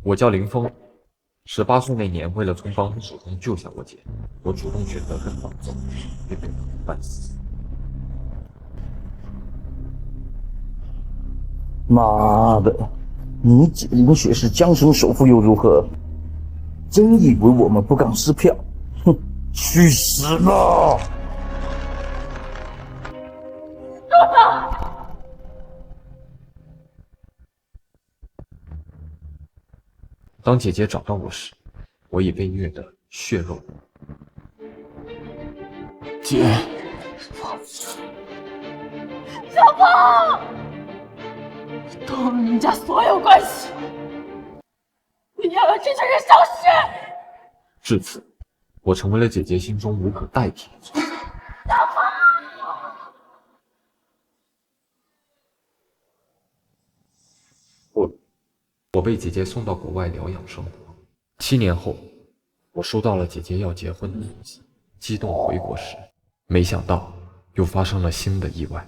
我叫林峰，18岁那年，为了从帮凶手中救下我姐，我主动选择跟绑走，也被绑得半死。妈的，你姐林雪是江省首富又如何？真以为我们不敢撕票？哼，去死吧！当姐姐找到我时，我已被虐得血肉。姐，小鹏，你动了人家所有关系，你要让这群人消失！至此，我成为了姐姐心中无可代替的存在。我被姐姐送到国外疗养生活。7年后，我收到了姐姐要结婚的信息，激动回国时，没想到又发生了新的意外。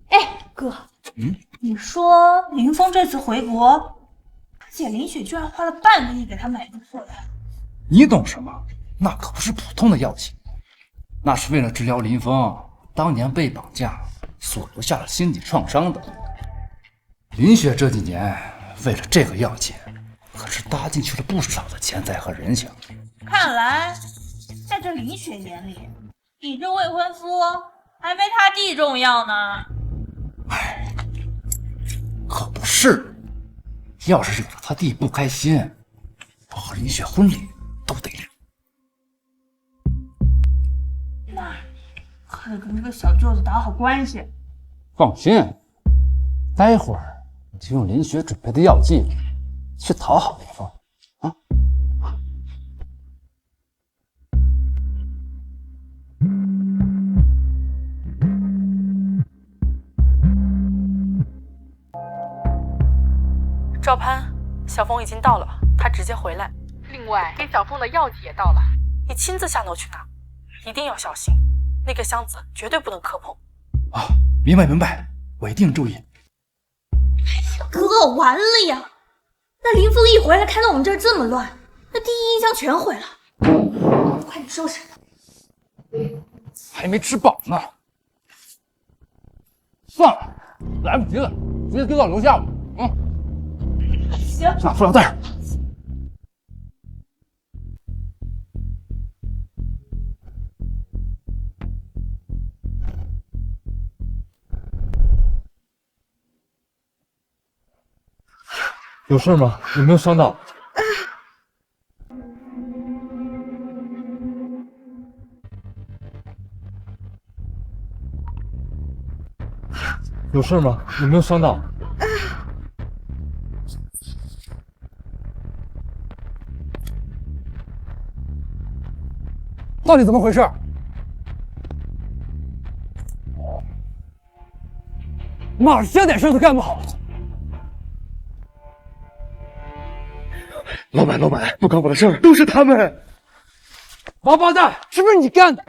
哎，哥，你说林峰这次回国，他姐林雪居然花了半个亿给他买入货来。你懂什么？那可不是普通的药剂，那是为了治疗林峰当年被绑架所留下了心理创伤的。林雪这几年为了这个药剂，可是搭进去了不少的钱财和人情。看来，在这林雪眼里，你这未婚夫还没他弟重要呢。哎，可不是，要是惹得他弟不开心，我和林雪婚礼都得了。那可得跟这个小舅子打好关系。放心，待会儿你就用林雪准备的药剂去讨好林峰啊！赵潘，小峰已经到了，他直接回来。另外，给小峰的药剂也到了，你亲自下楼去拿，一定要小心，那个箱子绝对不能磕碰。啊，明白明白，我一定注意。哥，完了呀！那林峰一回来，看到我们这儿这么乱，那第一印象全毁了。快点收拾！还没吃饱呢。算了，来不及了，直接丢到楼下吧。行，拿塑料袋。有事吗？有没有伤到？有事吗？有没有伤到？到底怎么回事？妈的，这点事都干不好。老板，不关我的事儿，都是他们。王八蛋，是不是你干的？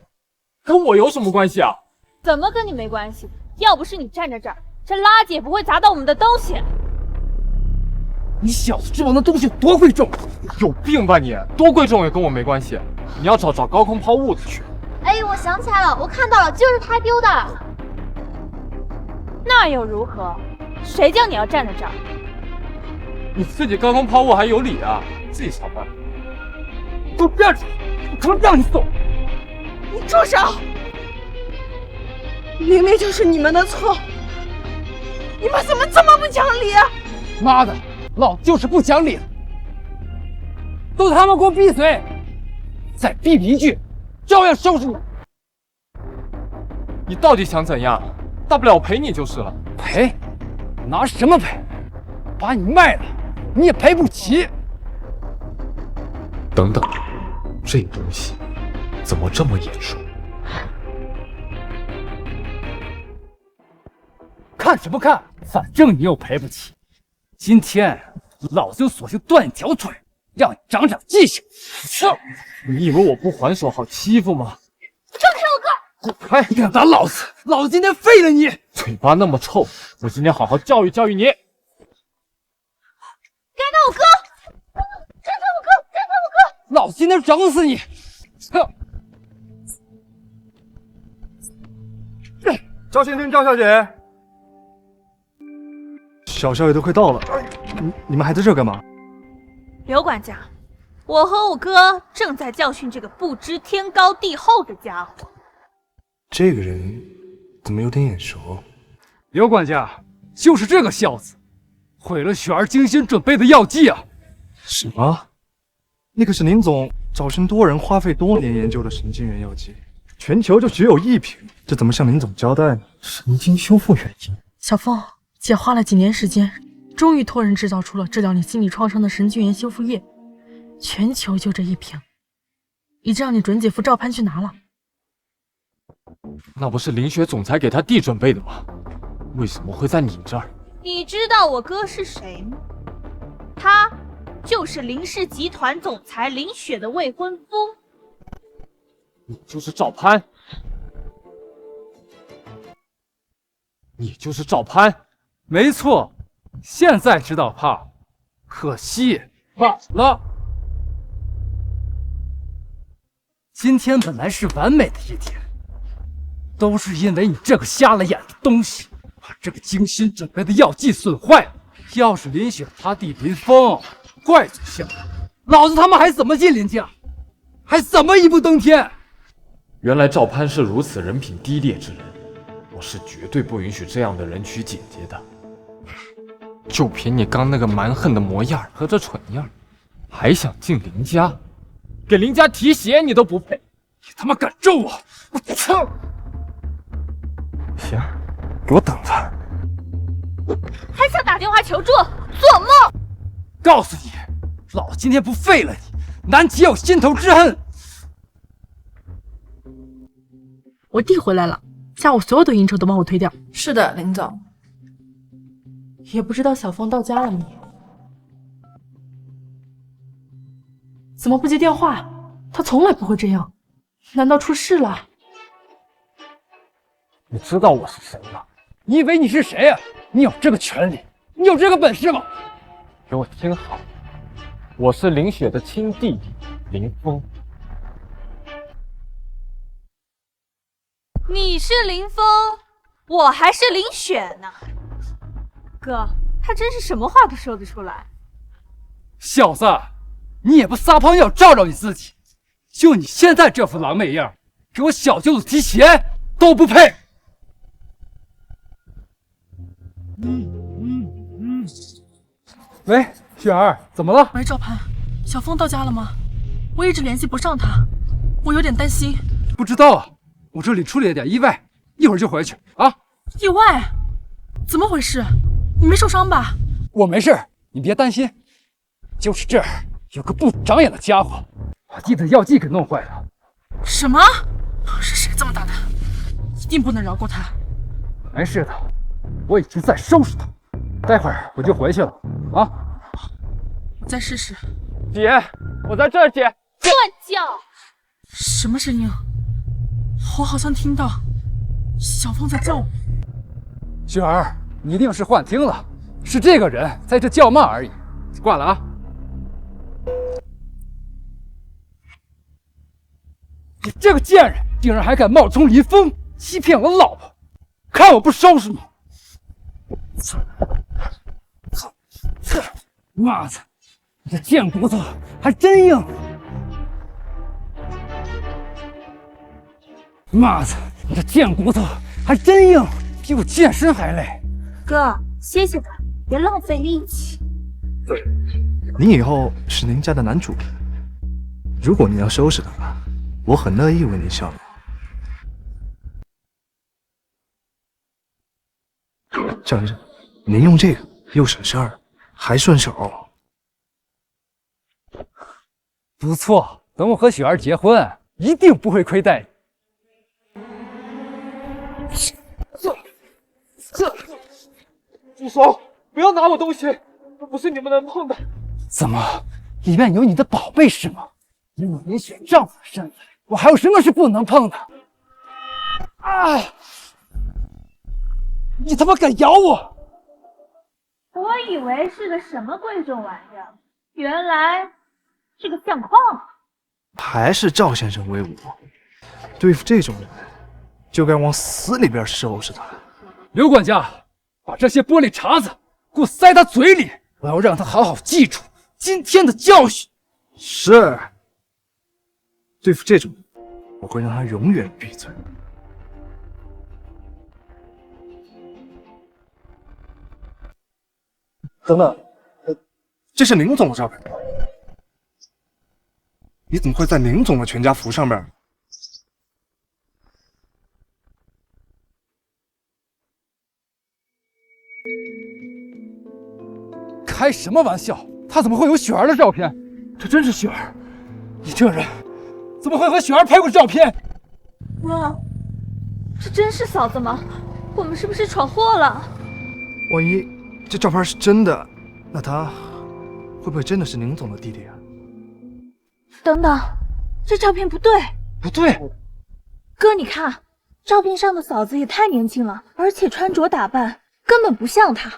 跟我有什么关系啊？怎么跟你没关系？要不是你站在这儿，这垃圾也不会砸到我们的东西。你小子知道那东西多贵重？有病吧你！多贵重也跟我没关系，你要找高空抛物的去。哎，我想起来了，我看到了，就是他丢的。那又如何？谁叫你要站在这儿？你自己高空抛物还有理啊？自己想办法。都站住！我可能让你走。你住手！明明就是你们的错，你们怎么这么不讲理啊？妈的，老子就是不讲理！都他妈给我闭嘴！再逼逼一句，照样收拾你！你到底想怎样？大不了我赔你就是了。赔？拿什么赔？把你卖了，你也赔不起。等等，这东西怎么这么眼熟？看什么看？反正你又赔不起。今天老子就索性断你条腿，让你长长记性。你以为我不还手好欺负吗？放开我哥！快敢打老子！老子今天废了你！嘴巴那么臭，我今天好好教育教育你。该打我哥！真打我哥！真打我哥！老子今天整死你！哼！赵先生、赵小姐，小少爷都快到了，你们还在这干嘛？刘管家，我和我哥正在教训这个不知天高地厚的家伙。这个人怎么有点眼熟？刘管家，就是这个小子，毁了雪儿精心准备的药剂啊！什么？那可是林总早生多人花费多年研究的神经元药剂，全球就只有1瓶，这怎么向林总交代呢？神经修复原液。小凤，姐花了几年时间，终于托人制造出了治疗你心理创伤的神经元修复液，全球就这1瓶，已经让你准姐夫赵攀去拿了。那不是林雪总裁给他弟准备的吗？为什么会在你这儿？你知道我哥是谁吗？他就是林氏集团总裁林雪的未婚夫。你就是赵攀，你就是赵攀，没错，现在知道怕，可惜晚了。今天本来是完美的一天，都是因为你这个瞎了眼的东西，把这个精心准备的药剂损坏了。要是林雪他弟林峰怪罪下，老子他妈还怎么进林家，还怎么一步登天？原来赵攀是如此人品低劣之人，我是绝对不允许这样的人娶姐姐的。就凭你刚那个蛮横的模样和这蠢样，还想进林家？给林家提鞋你都不配！你他妈敢咒我！我操！行，给我等着！还想打电话求助？做梦！告诉你，老子今天不废了你，南极有心头之恨。我弟回来了，下午所有的应酬都帮我推掉。是的，林总。也不知道小凤到家了没有？怎么不接电话？他从来不会这样，难道出事了？你知道我是谁吗？你以为你是谁呀？你有这个权利，你有这个本事吗？给我听好，我是林雪的亲弟弟林峰。你是林峰，我还是林雪呢。哥，他真是什么话都说得出来。小子，你也不撒泡尿照照你自己，就你现在这副狼狈样，给我小舅子提鞋都不配。喂，雪儿，怎么了？喂，赵攀，小凤到家了吗？我一直联系不上她，我有点担心。不知道啊，我这里处理了点意外，一会儿就回去啊。意外？怎么回事？你没受伤吧？我没事，你别担心。就是这儿有个不长眼的家伙，把弟的药剂给弄坏了。什么？是谁这么大胆？一定不能饶过他。没事的，我已经在收拾他。待会儿我就回去了啊。我再试试。姐，我在这儿，姐。乱叫！什么声音？我好像听到小凤在叫我。雪儿，你一定是幻听了，是这个人在这叫骂而已。挂了啊。你这个贱人，竟然还敢冒充林峰，欺骗我老婆，看我不收拾你！妈的，你这贱骨头还真硬！妈的，你这贱骨头还真硬，比我健身还累。哥，谢谢他，别浪费力气。你以后是林家的男主人，如果你要收拾他，我很乐意为你效劳。赵先生，您用这个又省事儿，还顺手。不错，等我和雪儿结婚，一定不会亏待你。住手！不要拿我东西，那不是你们能碰的。怎么，里面有你的宝贝是吗？以我林雪丈夫的身份，我还有什么是不能碰的？啊！你他妈敢咬我！我以为是个什么贵重玩意儿，原来是个相框。还是赵先生威武，对付这种人，就该往死里边收拾他。刘管家，把这些玻璃碴子给我塞他嘴里，我要让他好好记住今天的教训。是，对付这种人，我会让他永远闭嘴。等等，这是宁总的照片，你怎么会在宁总的全家福上面？开什么玩笑？他怎么会有雪儿的照片？这真是雪儿？你这人怎么会和雪儿拍过照片？哥，这真是嫂子吗？我们是不是闯祸了？万一这照片是真的，那他会不会真的是宁总的弟弟啊？等等，这照片不对。不对，哥，你看，照片上的嫂子也太年轻了，而且穿着打扮根本不像她，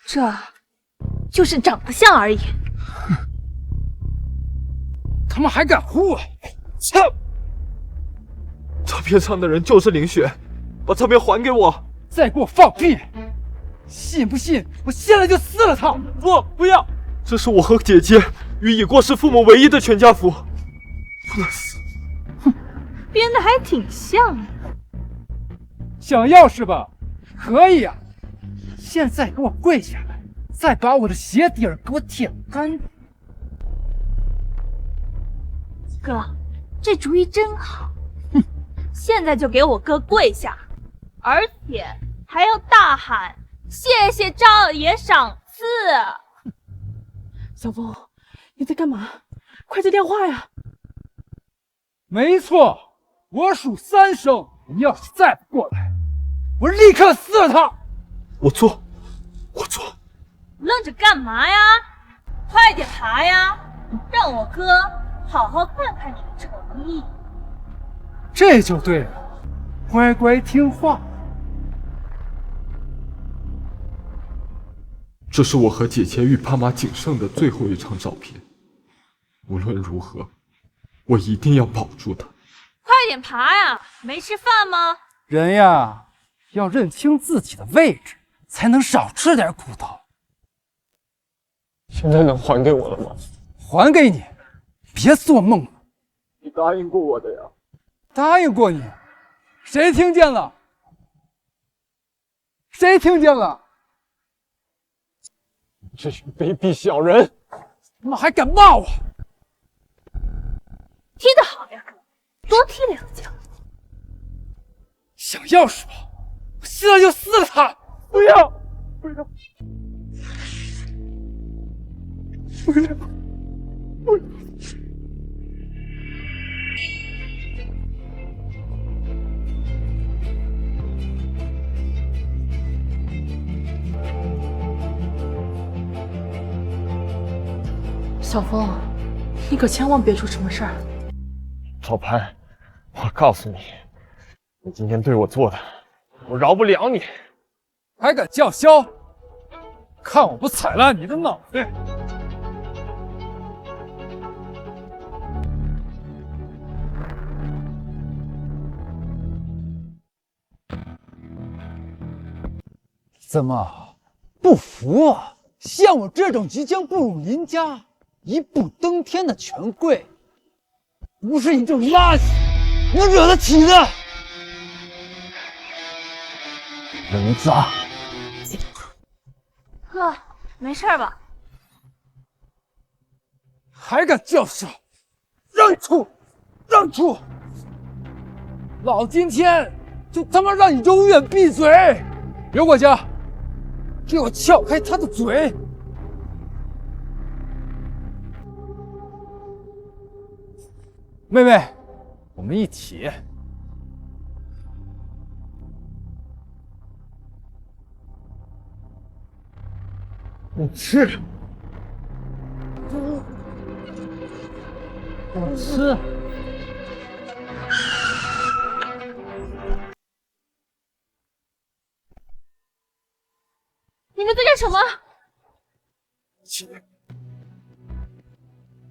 这就是长得像而已。他们还敢唬我！操！照片上的人就是林雪，把照片还给我！再给我放屁！信不信我现在就撕了他！不要！这是我和姐姐与已过世父母唯一的全家福，不能死！编的还挺像的。想要是吧？可以啊！现在给我跪下来，再把我的鞋底儿给我舔干净。哥，这主意真好。哼，现在就给我哥跪下，而且还要大喊谢谢赵爷赏赐。小峰，你在干嘛？快接电话呀！没错，我数3声，你要是再不过来，我立刻撕了他！我做。愣着干嘛呀？快点爬呀！让我哥好好看看你的诚意。这就对了，乖乖听话。这是我和姐姐与爸妈仅剩的最后一张照片。无论如何，我一定要保住她。快点爬呀！没吃饭吗？人呀，要认清自己的位置，才能少吃点苦头。现在能还给我了吗？还给你，别做梦了。你答应过我的呀。答应过你，谁听见了？谁听见了？这群卑鄙小人，他妈还敢骂我！踢得好呀，哥，多踢2脚。想要是吧？我现在就撕了他！不要！不要！不要！不要！小峰，你可千万别出什么事儿。赵潘，我告诉你，你今天对我做的，我饶不了你！还敢叫嚣？看我不踩烂你的脑袋！怎么不服啊？像我这种即将步入林家、一步登天的权贵，不是你这种垃圾能惹得起的！人渣！哥，没事吧？还敢叫嚣！让出！让出！老今天就他妈让你永远闭嘴！刘管家，给我撬开他的嘴！妹妹，我们一起。你吃，我吃。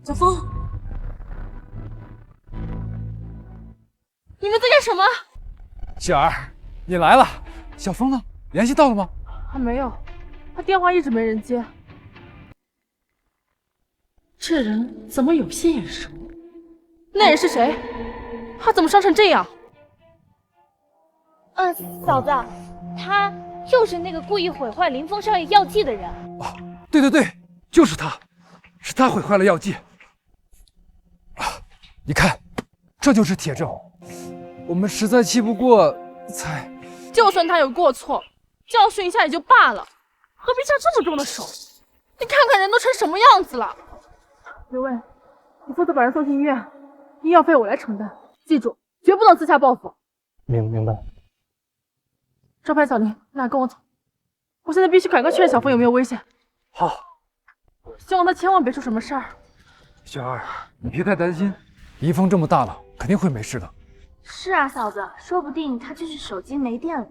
小风，你们在干什么？雪儿，你来了。小风呢？联系到了吗？还没有，他电话一直没人接。这人怎么有些眼熟？那人是谁？他怎么伤成这样？嫂子，他就是那个故意毁坏林峰少爷药剂的人。哦，对，就是他，是他毁坏了药剂。你看，这就是铁证。我们实在气不过，才……就算他有过错，教训一下也就罢了，何必下这么重的手？你看看人都成什么样子了！刘卫，你负责把人送进医院，医药费我来承担，记住，绝不能私下报复。明白。赵派、小林，你俩跟我走，我现在必须赶快确认小峰有没有危险。好，希望他千万别出什么事儿。雪儿，你别太担心，林峰这么大了，肯定会没事的。是啊，嫂子，说不定他就是手机没电了。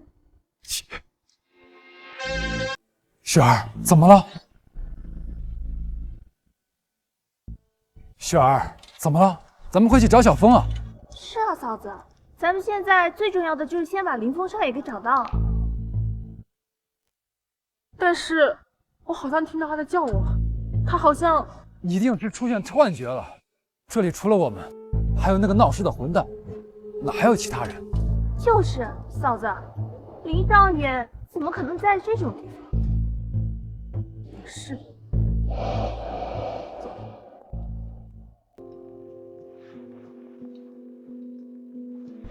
雪儿，怎么了？雪儿，怎么了？咱们快去找小峰啊！是啊，嫂子，咱们现在最重要的就是先把林峰少爷给找到。但是我好像听到他在叫我，他好像……一定是出现幻觉了。这里除了我们，还有那个闹事的混蛋，哪还有其他人？就是，嫂子，林少爷怎么可能在这种地方？是。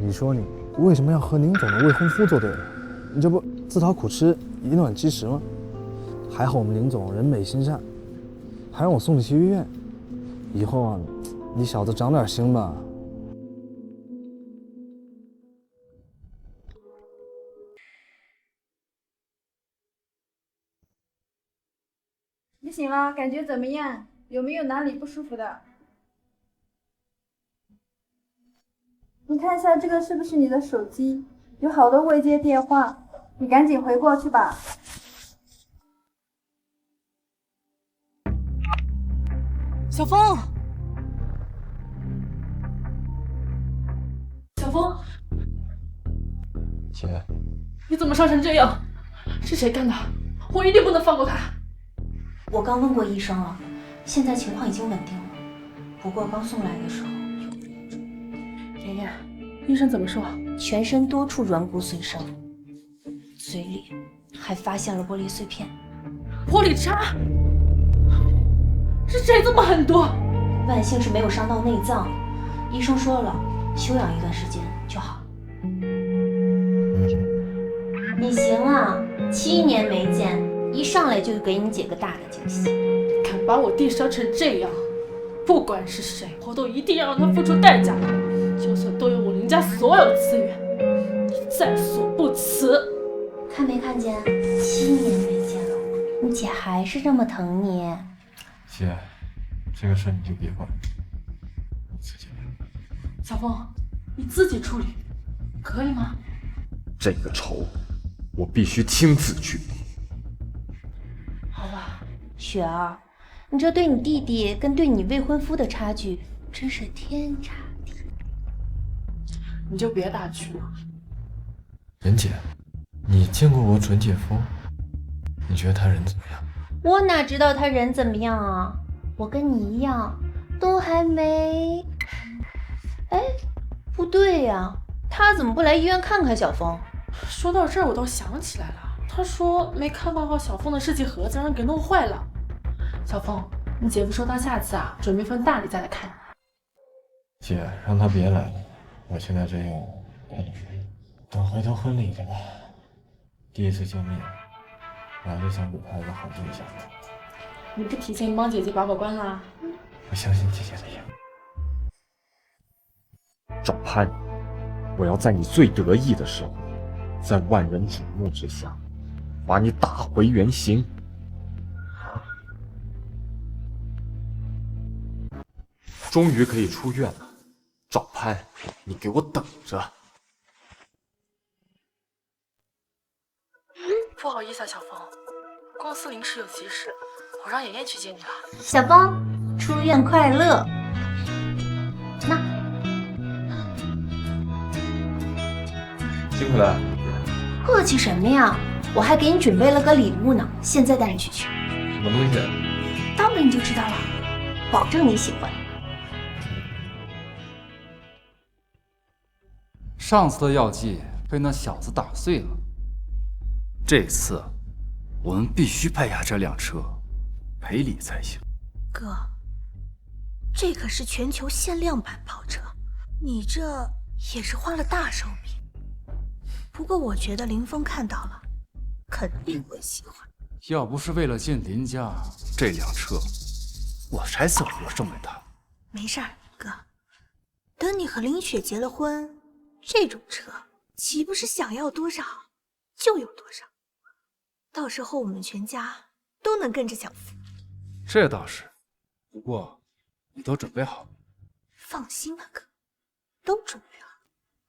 你说你为什么要和宁总的未婚夫作对？你这不自讨苦吃，以卵击石吗？还好我们林总人美心善，还让我送你去医院。以后啊，你小子长点心吧。你醒了，感觉怎么样？有没有哪里不舒服的？你看一下这个是不是你的手机？有好多未接电话，你赶紧回过去吧。小峰，小峰，姐，你怎么伤成这样？是谁干的？我一定不能放过他。我刚问过医生了，现在情况已经稳定了，不过刚送来的时候，妍妍，医生怎么说？全身多处软骨损伤，嘴里还发现了玻璃碎片。玻璃渣？是谁这么狠毒？万幸是没有伤到内脏，医生说了，休养一段时间就好。你行啊，7年没见，一上来就给你姐个大的惊喜。敢把我弟伤成这样，不管是谁，我都一定要让他付出代价，就算动用我林家所有资源，也在所不辞。看没看见？7年没见了，你姐还是这么疼你。姐，这个事你就别管，我自己来。小峰，你自己处理，可以吗？这个仇，我必须亲自去报。好吧。雪儿，你这对你弟弟跟对你未婚夫的差距真是天差地别。你就别打趣了。任姐，你见过我准姐夫？你觉得他人怎么样？我哪知道他人怎么样啊？我跟你一样，都还没……哎，不对呀，他怎么不来医院看看小峰？说到这儿，我倒想起来了，他说没看办好小峰的设计盒子，让人给弄坏了。小峰，你姐夫说他下次啊，准备分大礼再来看。姐，让他别来了，我现在这样太累了。等回头婚礼了吧，第一次见面，我还是想给他一个好对象。你不提前帮姐姐把关啦？我相信姐姐的眼。赵潘，我要在你最得意的时候，在万人瞩目之下，把你打回原形。终于可以出院了，赵潘，你给我等着！不好意思啊，小峰，公司临时有急事，我让妍妍去接你了。小峰，出院快乐。那，辛苦了。客气什么呀？我还给你准备了个礼物呢，现在带你去取。什么东西？到了你就知道了，保证你喜欢。上次的药剂被那小子打碎了，这次我们必须拍下这辆车赔礼才行。哥，这可是全球限量版跑车，你这也是花了大手笔。不过我觉得林峰看到了，肯定会喜欢。要不是为了进林家，这辆车我才舍不得送给他。没事儿，哥，等你和林雪结了婚，这种车岂不是想要多少就有多少？到时候我们全家都能跟着享福。这倒是，不过你都准备好了？放心吧，哥，都准备好，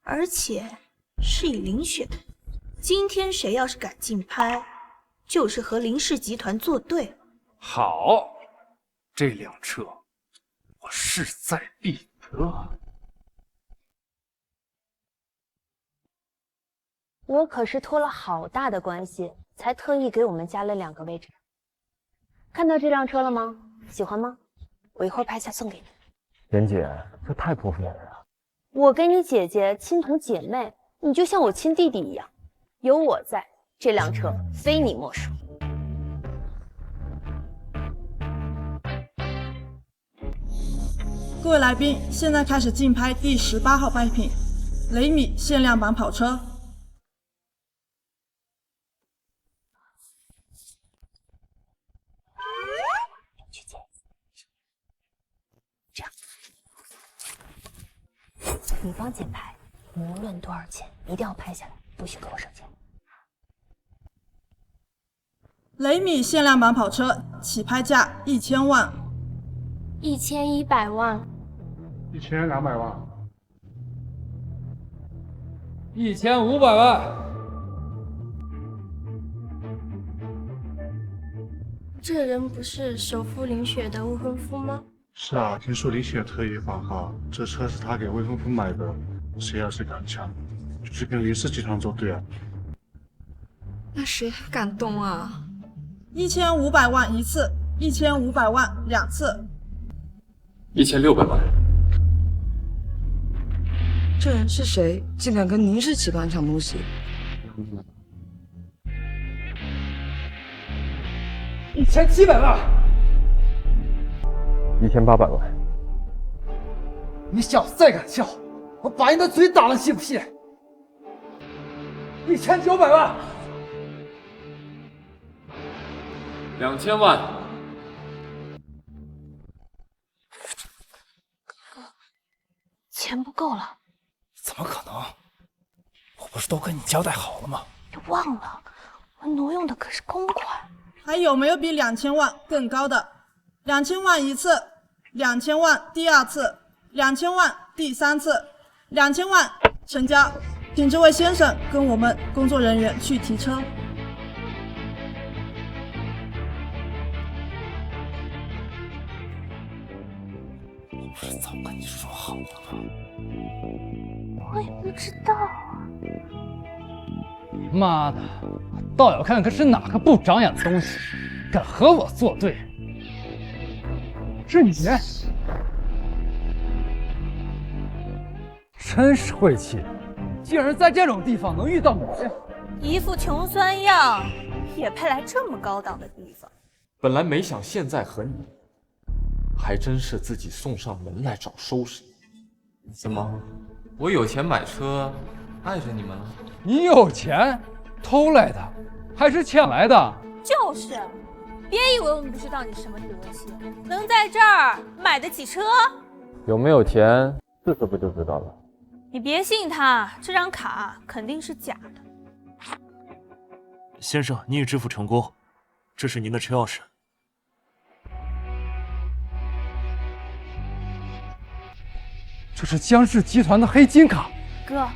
而且是以林雪的。今天谁要是敢竞拍，就是和林氏集团作对了。好，这辆车我势在必得。我可是托了好大的关系，才特意给我们加了2个位置。看到这辆车了吗？喜欢吗？我一会儿拍下送给你。妍姐，这太过分了呀！我跟你姐姐亲同姐妹，你就像我亲弟弟一样。有我在，这辆车非你莫属。各位来宾，现在开始竞拍第18号拍品，雷米限量版跑车。这样，你帮姐拍，无论多少钱，一定要拍下来，不许给我省钱。雷米限量版跑车起拍价1000万，1100万，1200万，1500万。这人不是首富林雪的未婚夫吗？是啊，听说林雪特意放话，这车是他给未婚夫买的，谁要是敢抢，就是跟林氏集团作对啊。那谁还敢动啊？1500万一次，1500万2次，1600万。这人是谁？竟敢跟林氏集团抢东西？1700万，1800万。你小子再敢笑，我把你的嘴打了，信不信？1900万，2000万。钱不够了。怎么可能？我不是都跟你交代好了吗？你忘了，我挪用的可是公款。还有没有比2000万更高的？2000万一次，2000万第2次，2000万第3次，2000万成交，请这位先生跟我们工作人员去提车。不是早跟你说好了吗？我也不知道啊。妈的，倒要看看是哪个不长眼的东西敢和我作对。是你，真是晦气，竟然在这种地方能遇到你。一副穷酸样，也配来这么高档的地方？本来没想现在和你，还真是自己送上门来找收拾。怎么，我有钱买车，碍着你们了？你有钱，偷来的还是抢来的？就是，别以为我们不知道你什么德行，能在这儿买得起车。有没有钱，试试不就知道了。你别信他，这张卡肯定是假的。先生，您已支付成功，这是您的车钥匙。这是江氏集团的黑金卡。哥，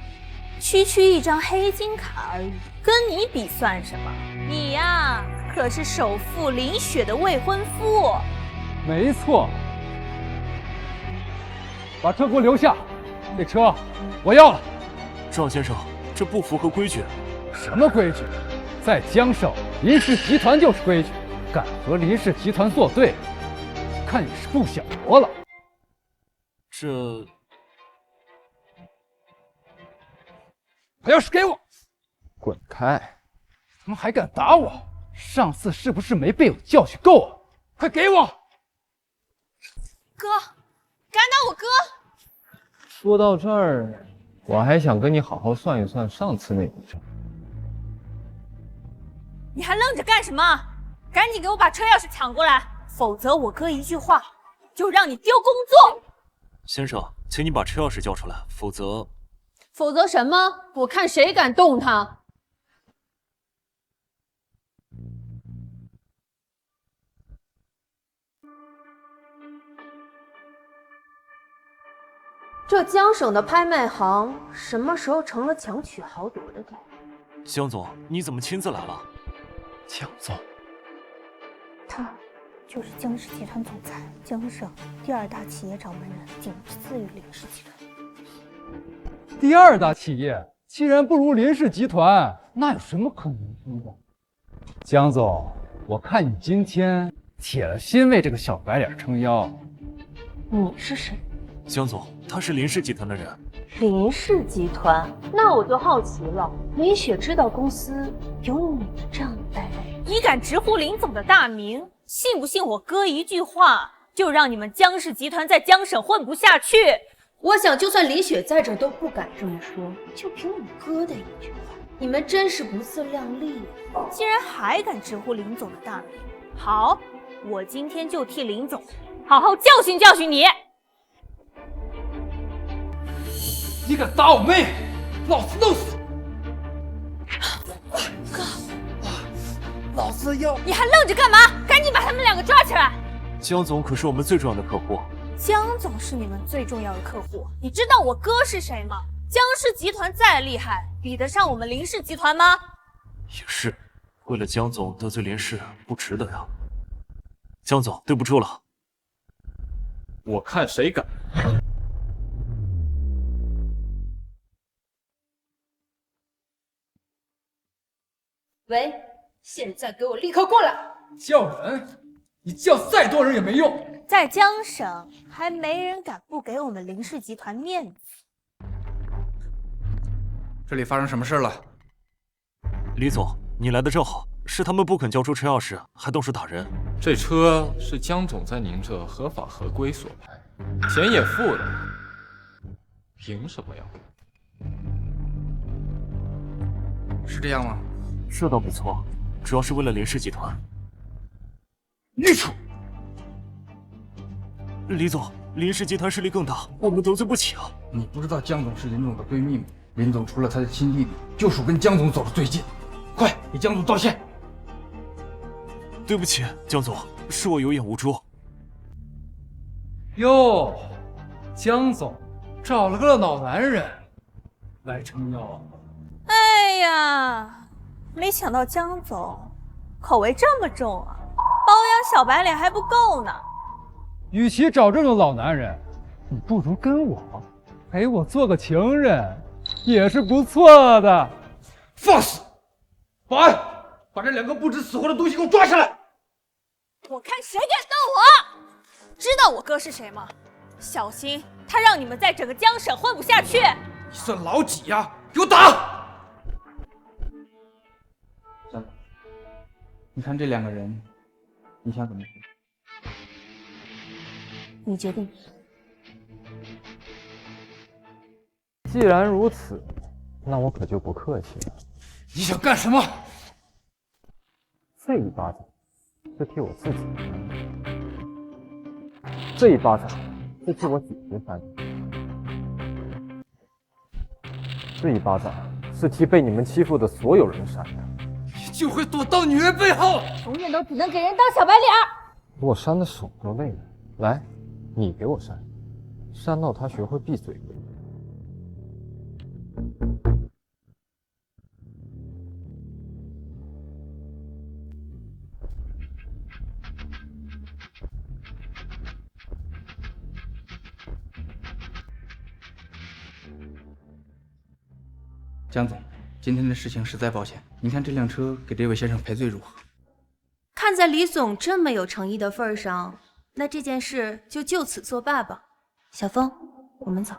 区区一张黑金卡而已，跟你比算什么？你呀，可是首富林雪的未婚夫。没错，把车给我留下，这车我要了。赵先生，这不符合规矩。什么规矩？在江省，林氏集团就是规矩，敢和林氏集团作对，看你是不想活了。这把钥匙给我！滚开！怎么还敢打我？上次是不是没被我教训够啊？快给我！哥，敢打我哥！说到这儿，我还想跟你好好算一算上次那笔账。你还愣着干什么？赶紧给我把车钥匙抢过来，否则我哥一句话就让你丢工作。先生，请你把车钥匙交出来，否则……否则什么？我看谁敢动他！这江省的拍卖行什么时候成了强取豪夺的地方？江总，你怎么亲自来了？江总，他就是江氏集团总裁，江省第2大企业掌门人，仅次于林氏集团。第2大企业既然不如林氏集团，那有什么可能输的？江总，我看你今天铁了心为这个小白脸撑腰。你是谁？江总，他是林氏集团的人。林氏集团？那我就好奇了，林雪知道公司有你这样的代理人？你敢直呼林总的大名，信不信我哥一句话就让你们江氏集团在江省混不下去？我想，就算李雪在这都不敢这么说，就凭你哥的一句话，你们真是不自量力啊！竟然还敢直呼林总的大名！好，我今天就替林总好好教训教训你！你敢打我妹，老子弄死你！哥，老子要……你还愣着干嘛？赶紧把他们2个抓起来！江总可是我们最重要的客户。江总是你们最重要的客户，你知道我哥是谁吗？江氏集团再厉害，比得上我们林氏集团吗？也是，为了江总得罪林氏，不值得呀。江总，对不住了。我看谁敢！喂，现在给我立刻过来！叫人，你叫再多人也没用。在江省，还没人敢不给我们林氏集团面子。这里发生什么事了？李总，你来的正好，是他们不肯交出车钥匙，还动手打人。这车是江总在您这合法合规所拍，钱也付了，凭什么呀？是这样吗？这倒不错，主要是为了林氏集团。孽畜！李总，林氏集团势力更大，我们得罪不起啊！你不知道江总是林总的闺蜜吗？林总除了他的亲弟弟，就属跟江总走的最近。快给江总道歉！对不起，江总，是我有眼无珠。哟，江总找了个老男人来撑腰。哎呀，没想到江总口味这么重啊，包养小白脸还不够呢。与其找这种老男人，你不如跟我陪我做个情人，也是不错的。放肆！保安，把这2个不知死活的东西给我抓起来！我看谁敢动我！知道我哥是谁吗？小心他让你们在整个江省混不下去！你算老几呀？给我打！张总，你看这2个人，你想怎么说？你决定。既然如此，那我可就不客气了。你想干什么？这一巴掌是替我自己扇的，这一巴掌是替我姐姐扇的，这一巴掌是替被你们欺负的所有人扇的。你就会躲到女人背后，永远都只能给人当小白脸。我扇的手都累了，来，你给我扇，扇到他学会闭嘴为止。江总，今天的事情实在抱歉，您看这辆车给这位先生赔罪如何？看在李总这么有诚意的份上，那这件事就此作罢吧。小风，我们走。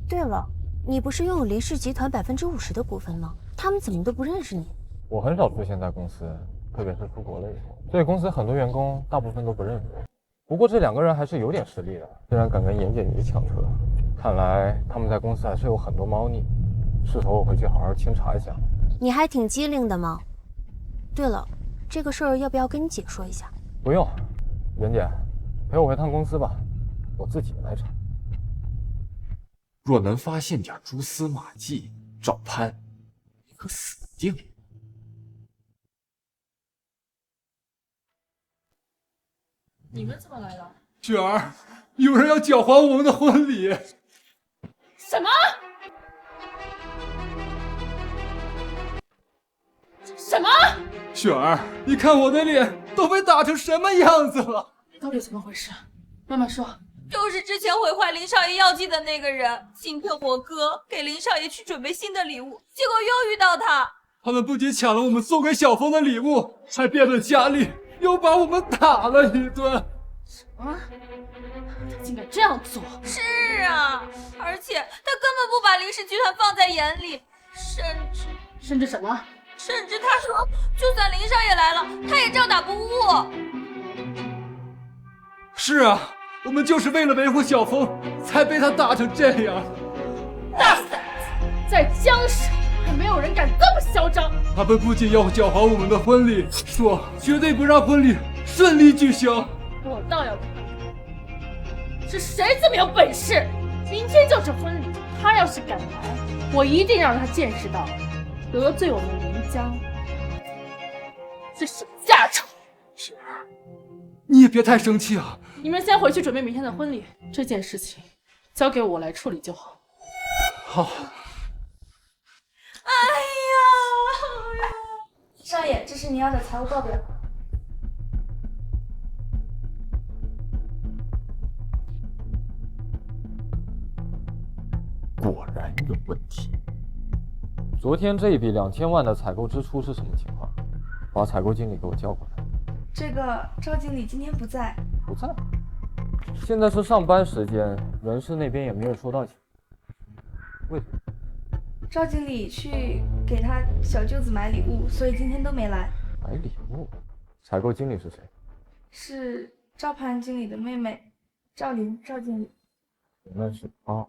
对了，你不是拥有林氏集团50%的股份吗？他们怎么都不认识你？我很少出现在公司，特别是出国了以后，所以公司很多员工大部分都不认识我。不过这2个人还是有点实力的，竟然敢跟严姐你抢车，看来他们在公司还是有很多猫腻，是时候回去好好清查一下。你还挺机灵的嘛。对了，这个事儿要不要跟你姐说一下？不用，严姐，陪我回趟公司吧，我自己来查。若能发现点蛛丝马迹，赵潘，你可死定了。你们怎么来了？雪儿，有人要搅黄我们的婚礼。什么？什么？雪儿，你看我的脸都被打成什么样子了？到底怎么回事？慢慢说。就是之前毁坏林少爷药剂的那个人，心疼我哥，给林少爷去准备新的礼物，结果又遇到他。他们不仅抢了我们送给小峰的礼物，还变本加厉，又把我们打了一顿。什么？他竟敢这样做！是啊，而且他根本不把林氏集团放在眼里，甚至什么？甚至他说，就算林少爷来了，他也照打不误。是啊，我们就是为了维护小峰，才被他打成这样。大崽子，在江省还没有人敢这么嚣张。他们不仅要搅黄我们的婚礼，说绝对不让婚礼顺利举行。我倒要看是谁这么有本事！明天就是婚礼，他要是敢来，我一定让他见识到得罪我们林家是什么下场。雪儿，你也别太生气啊！你们先回去准备明天的婚礼，这件事情交给我来处理就好。好。哎呀，少爷，这是你要的财务报表。果然有问题。昨天这一笔2000万的采购支出是什么情况？把采购经理给我叫过来。这个赵经理今天不在。不在？现在是上班时间，人事那边也没有收到钱。为什么？赵经理去给他小舅子买礼物，所以今天都没来。买礼物？采购经理是谁？是赵潘经理的妹妹，赵琳，赵经理。原来是她。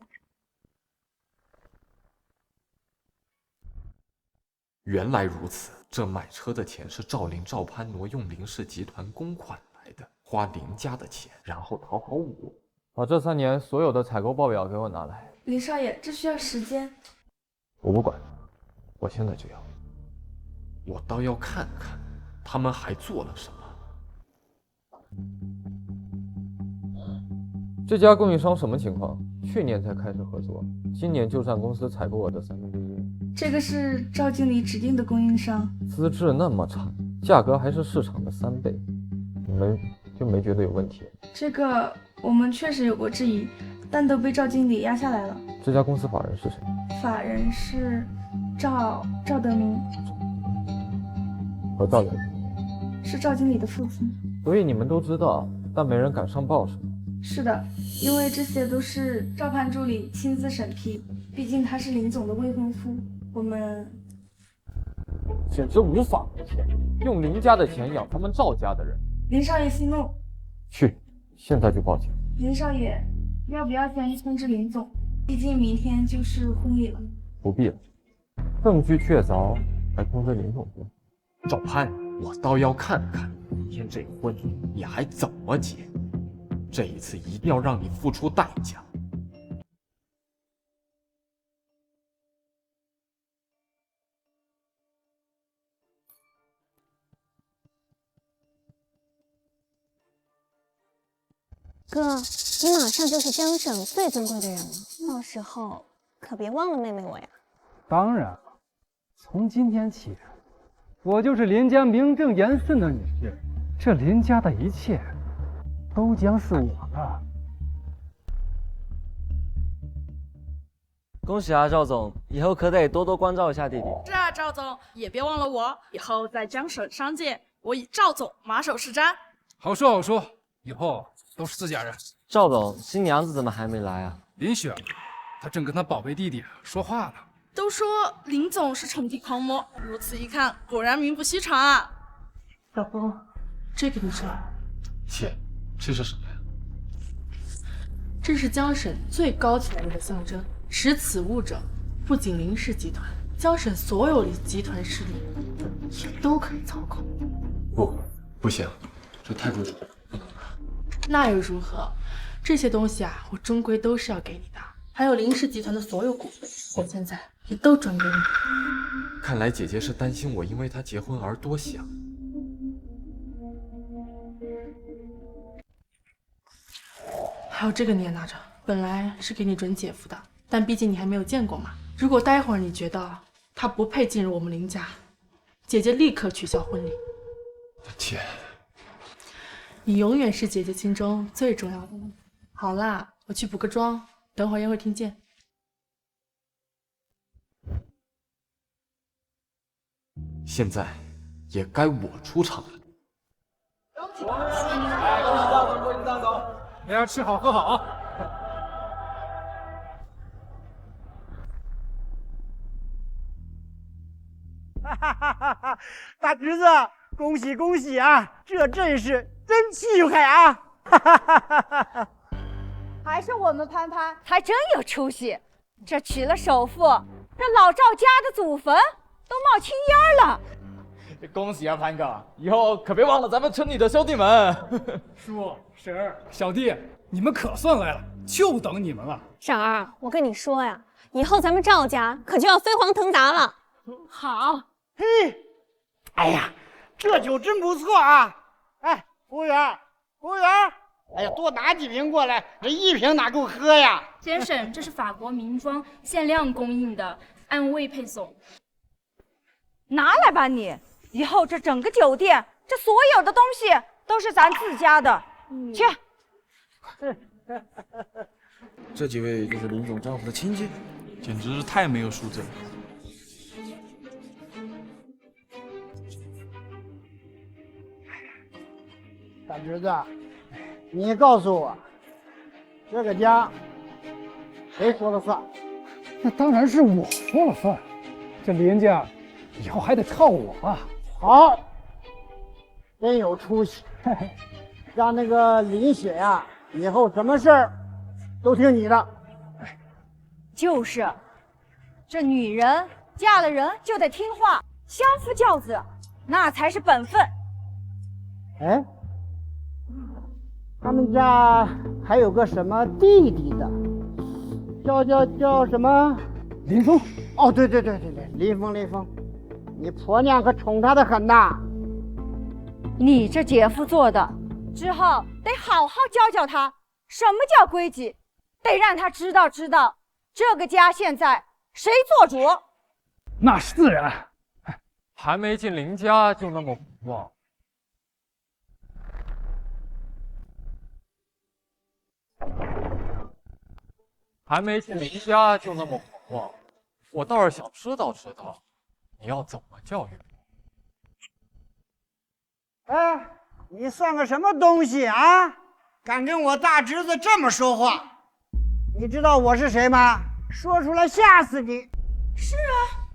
原来如此，这买车的钱是赵琳、赵潘挪用林氏集团公款来的，花林家的钱，然后讨好我。把这3年所有的采购报表给我拿来。林少爷，这需要时间。我不管，我现在就要。我倒要看看他们还做了什么。这家供应商什么情况？去年才开始合作，今年就占公司采购额的1/3。这个是赵经理指定的供应商，资质那么差，价格还是市场的3倍，你们就没觉得有问题？这个我们确实有过质疑，但都被赵经理压下来了。这家公司法人是谁？法人是赵德明和赵德明，是赵经理的父亲。所以你们都知道，但没人敢上报是吗？是的，因为这些都是赵潘助理亲自审批，毕竟他是林总的未婚夫。我们简直无法无天，用林家的钱养他们赵家的人。林少爷息怒，去，现在就报警。林少爷，要不要先通知林总？毕竟明天就是婚礼了。不必了，证据确凿，还通知林总监。赵潘，我倒要看看明天这婚你还怎么结。这一次一定要让你付出代价。哥，你马上就是江省最尊贵的人了，到时候可别忘了妹妹我呀。当然了，从今天起，我就是林家名正言顺的女婿，这林家的一切都将是我的。恭喜啊，赵总，以后可得多多关照一下弟弟。是啊，赵总，也别忘了我，以后在江省商界，我以赵总马首是瞻。好说好说，以后都是自家人。赵总，新娘子怎么还没来啊？林雪，她正跟她宝贝弟弟说话呢。都说林总是宠弟狂魔，如此一看，果然名不虚传啊。小峰，这个你收。姐，这是什么呀？这是江省最高权力的象征，持此物者，不仅林氏集团，江省所有集团势力也都可以操控。不行，这太贵重了，不能拿。那又如何？这些东西啊，我终归都是要给你的。还有林氏集团的所有股份，我现在也都转给你。看来姐姐是担心我因为她结婚而多想。还有这个你也拿着，本来是给你准姐夫的，但毕竟你还没有见过嘛。如果待会儿你觉得他不配进入我们林家，姐姐立刻取消婚礼。姐，你永远是姐姐心中最重要的人。好啦，我去补个妆，等会儿宴会厅见。现在也该我出场了。大家吃好喝好。哈哈哈哈！大侄子，恭喜恭喜啊！这阵势真气派啊！哈哈哈哈哈！还是我们潘潘还真有出息，这娶了首富，这老赵家的祖坟都冒青烟了。恭喜啊，潘哥！以后可别忘了咱们村里的兄弟们。叔、婶儿、小弟，你们可算来了，就等你们了。婶儿，我跟你说呀，以后咱们赵家可就要飞黄腾达了。好，嘿，哎呀，这酒真不错啊！哎，服务员，服务员，哎呀，多拿几瓶过来，这一瓶哪够喝呀？先生，这是法国名庄限量供应的，按位配送。拿来吧你。以后这整个酒店，这所有的东西都是咱自家的。去。这几位就是林总丈夫的亲戚，简直是太没有素质了。大侄子，你告诉我，这个家谁说了算？那当然是我说了算，这林家以后还得靠我啊。好，真有出息，让那个林雪呀，以后什么事儿都听你的。就是，这女人嫁了人就得听话，相夫教子，那才是本分。哎，他们家还有个什么弟弟的，叫什么？林峰。哦，对，林峰。你婆娘可宠他的很呐！你这姐夫做的，之后得好好教教他什么叫规矩，得让他知道这个家现在谁做主。那是自然。还没进林家就那么火旺，还没进林家就那么火旺，我倒是想知道你要怎么教育我。哎，你算个什么东西啊？敢跟我大侄子这么说话？你知道我是谁吗？说出来吓死你！是啊，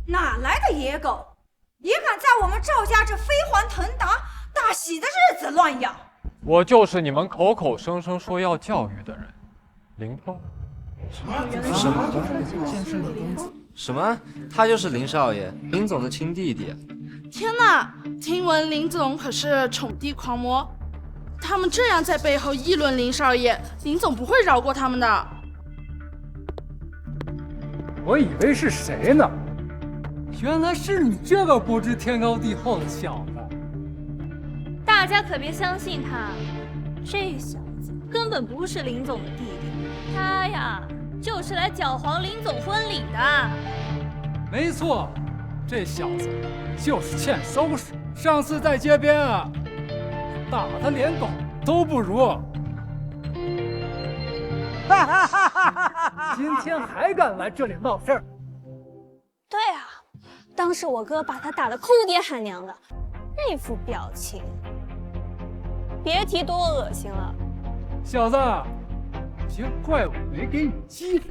哪来的野狗，也敢在我们赵家这飞黄腾达、大喜的日子乱咬？我就是你们口口声声说要教育的人，林峰。什么？他就是林少爷，林总的亲弟弟。天哪！听闻林总可是宠弟狂魔，他们这样在背后议论林少爷，林总不会饶过他们的。我以为是谁呢？原来是你这个不知天高地厚的小子。大家可别相信他，这小子根本不是林总的弟弟，他呀就是来搅黄林总婚礼的。没错，这小子就是欠收拾。上次在街边啊，打他连狗都不如。今天还敢来这里闹事儿？对啊，当时我哥把他打得哭爹喊娘的，那副表情，别提多恶心了。小子，别怪我没给你机会。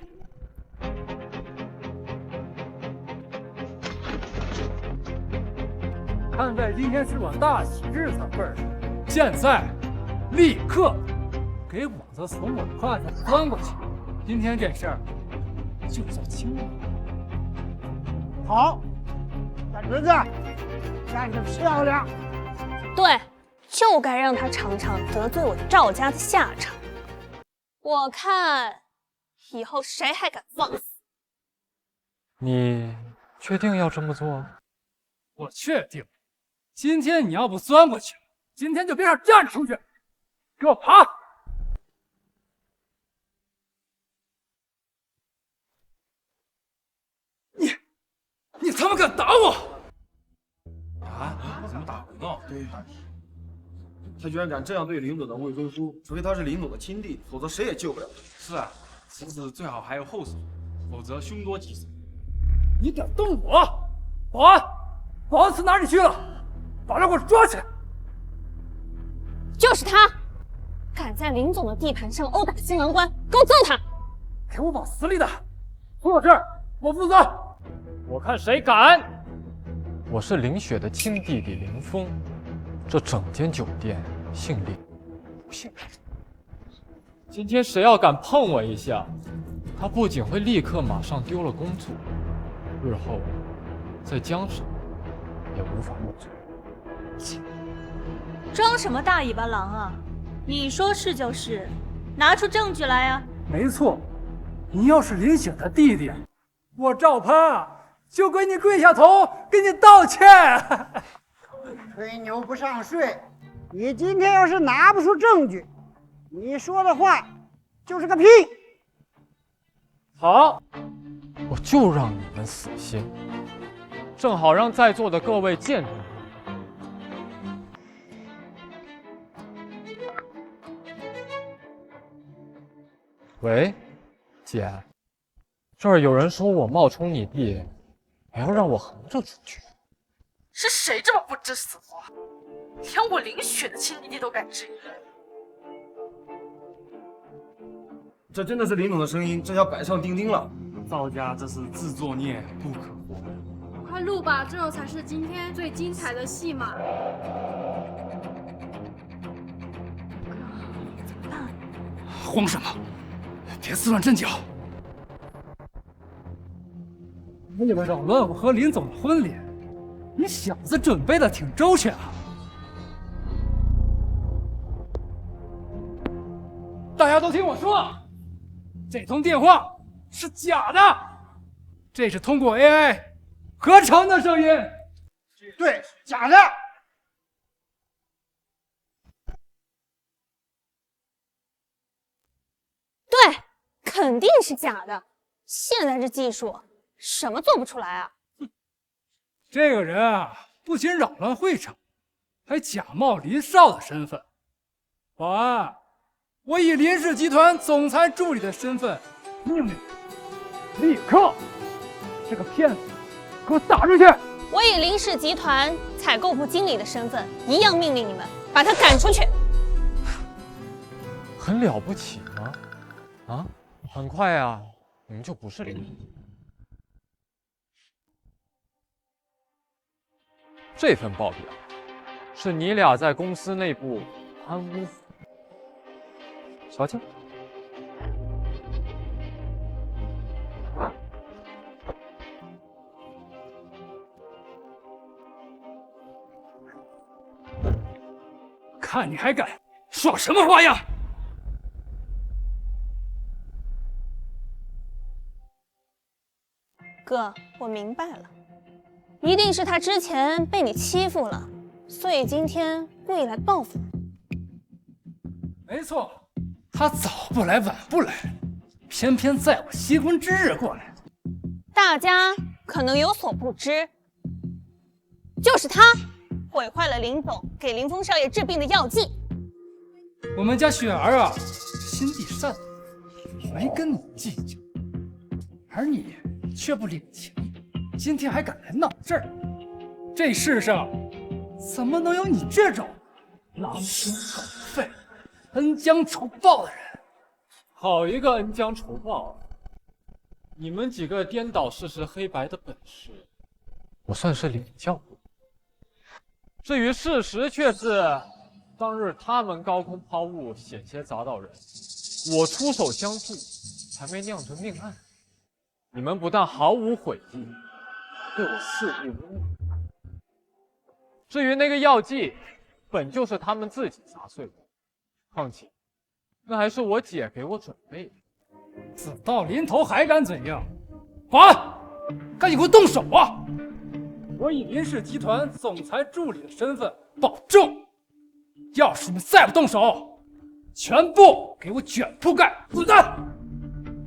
看在今天是我大喜日子份上，现在立刻给我子从我胯下钻过去。今天这事儿就算清了。好，大侄子，干得漂亮！对，就该让他尝尝得罪我赵家的下场。我看以后谁还敢放肆？你确定要这么做？我确定。今天你要不钻过去，今天就别想站出去，给我爬！你他妈敢打我！啊？怎么打不到？对，他居然敢这样对林总的未婚夫，除非他是林总的亲弟，否则谁也救不了他。是啊，此事最好还有后手，否则凶多吉少。你敢动我！保安，保安司哪里去了？把他给我抓起来！就是他，敢在林总的地盘上殴打新郎官，给我揍他！给我往死里打！坐这儿，我负责。我看谁敢！我是林雪的亲弟弟林峰，这整间酒店姓林，不姓林。今天谁要敢碰我一下，他不仅会立刻马上丢了工作，日后在江上也无法入罪。装什么大尾巴狼啊！你说是就是，拿出证据来啊！没错，你要是林雪的弟弟，我赵攀就给你跪下头，给你道歉。吹牛不上税，你今天要是拿不出证据，你说的话就是个屁。好，我就让你们死心，正好让在座的各位见证。喂，姐，这儿有人说我冒充你弟，还要让我横着出去。是谁这么不知死活，连我林雪的亲弟弟都敢质疑？这真的是林总的声音，这下板上钉钉了。赵家这是自作孽不可活。快录吧，这才是今天最精彩的戏码。慌什么？别自乱阵脚！为了扰乱我和林总的婚礼，你小子准备的挺周全啊！大家都听我说，这通电话是假的，这是通过 AI 合成的声音。对，假的。对，肯定是假的。现在这技术，什么做不出来啊？这个人啊，不仅扰乱会场，还假冒林少的身份。保安，我以林氏集团总裁助理的身份，命令立刻这个骗子给我打出去！我以林氏集团采购部经理的身份，一样命令你们把他赶出去。很了不起吗？啊，很快啊，你们就不是邻居。这份报表是你俩在公司内部贪污，瞧瞧。看你还敢耍什么花样！哥，我明白了，一定是他之前被你欺负了，所以今天故意来报复你。没错，他早不来晚不来，偏偏在我新婚之日过来。大家可能有所不知，就是他毁坏了林总给林峰少爷治病的药剂。我们家雪儿啊，心地善良，没跟你计较，而你却不领情，今天还敢来闹事儿。这世上怎么能有你这种狼心狗肺、恩将仇报的人？好一个恩将仇报！你们几个颠倒事实黑白的本事，我算是领教过。至于事实，却是当日他们高空抛物，险些砸到人，我出手相助，才没酿成命案。你们不但毫无悔意，对我肆意侮辱。至于那个药剂，本就是他们自己砸碎的，况且那还是我姐给我准备的。死到临头还敢怎样？保安，赶紧给我动手啊！我以林氏集团总裁助理的身份保证，要是你们再不动手，全部给我卷铺盖滚蛋！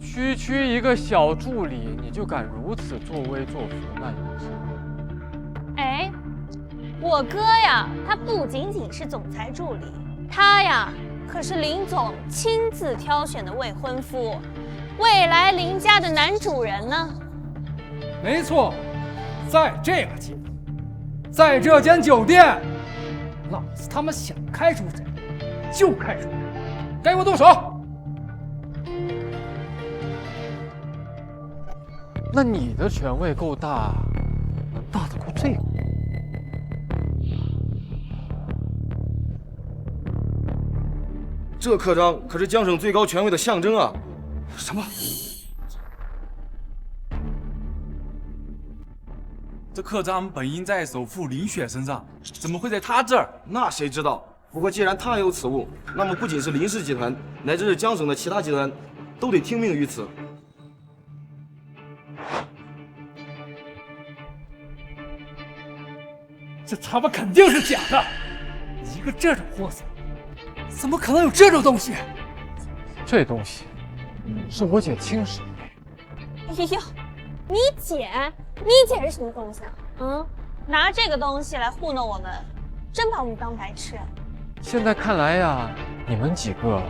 区区一个小助理，你就敢如此作威作福，那有什么？哎，我哥呀，他不仅仅是总裁助理，他呀可是林总亲自挑选的未婚夫，未来林家的男主人呢。没错，在这个街，在这间酒店，老子他妈想开除谁就开除谁，该给我动手！那你的权位够大，能大得过这个？这刻章可是江省最高权威的象征啊！什么？这刻章本应在首富林雪身上，怎么会在他这儿？那谁知道？不过既然他有此物，那么不仅是林氏集团，乃至是江省的其他集团，都得听命于此。这他妈肯定是假的！一个这种货色，怎么可能有这种东西？这东西是我姐亲手哎呦，你姐是什么东西啊？嗯，拿这个东西来糊弄我们，真把我们当白痴啊！现在看来呀，你们几个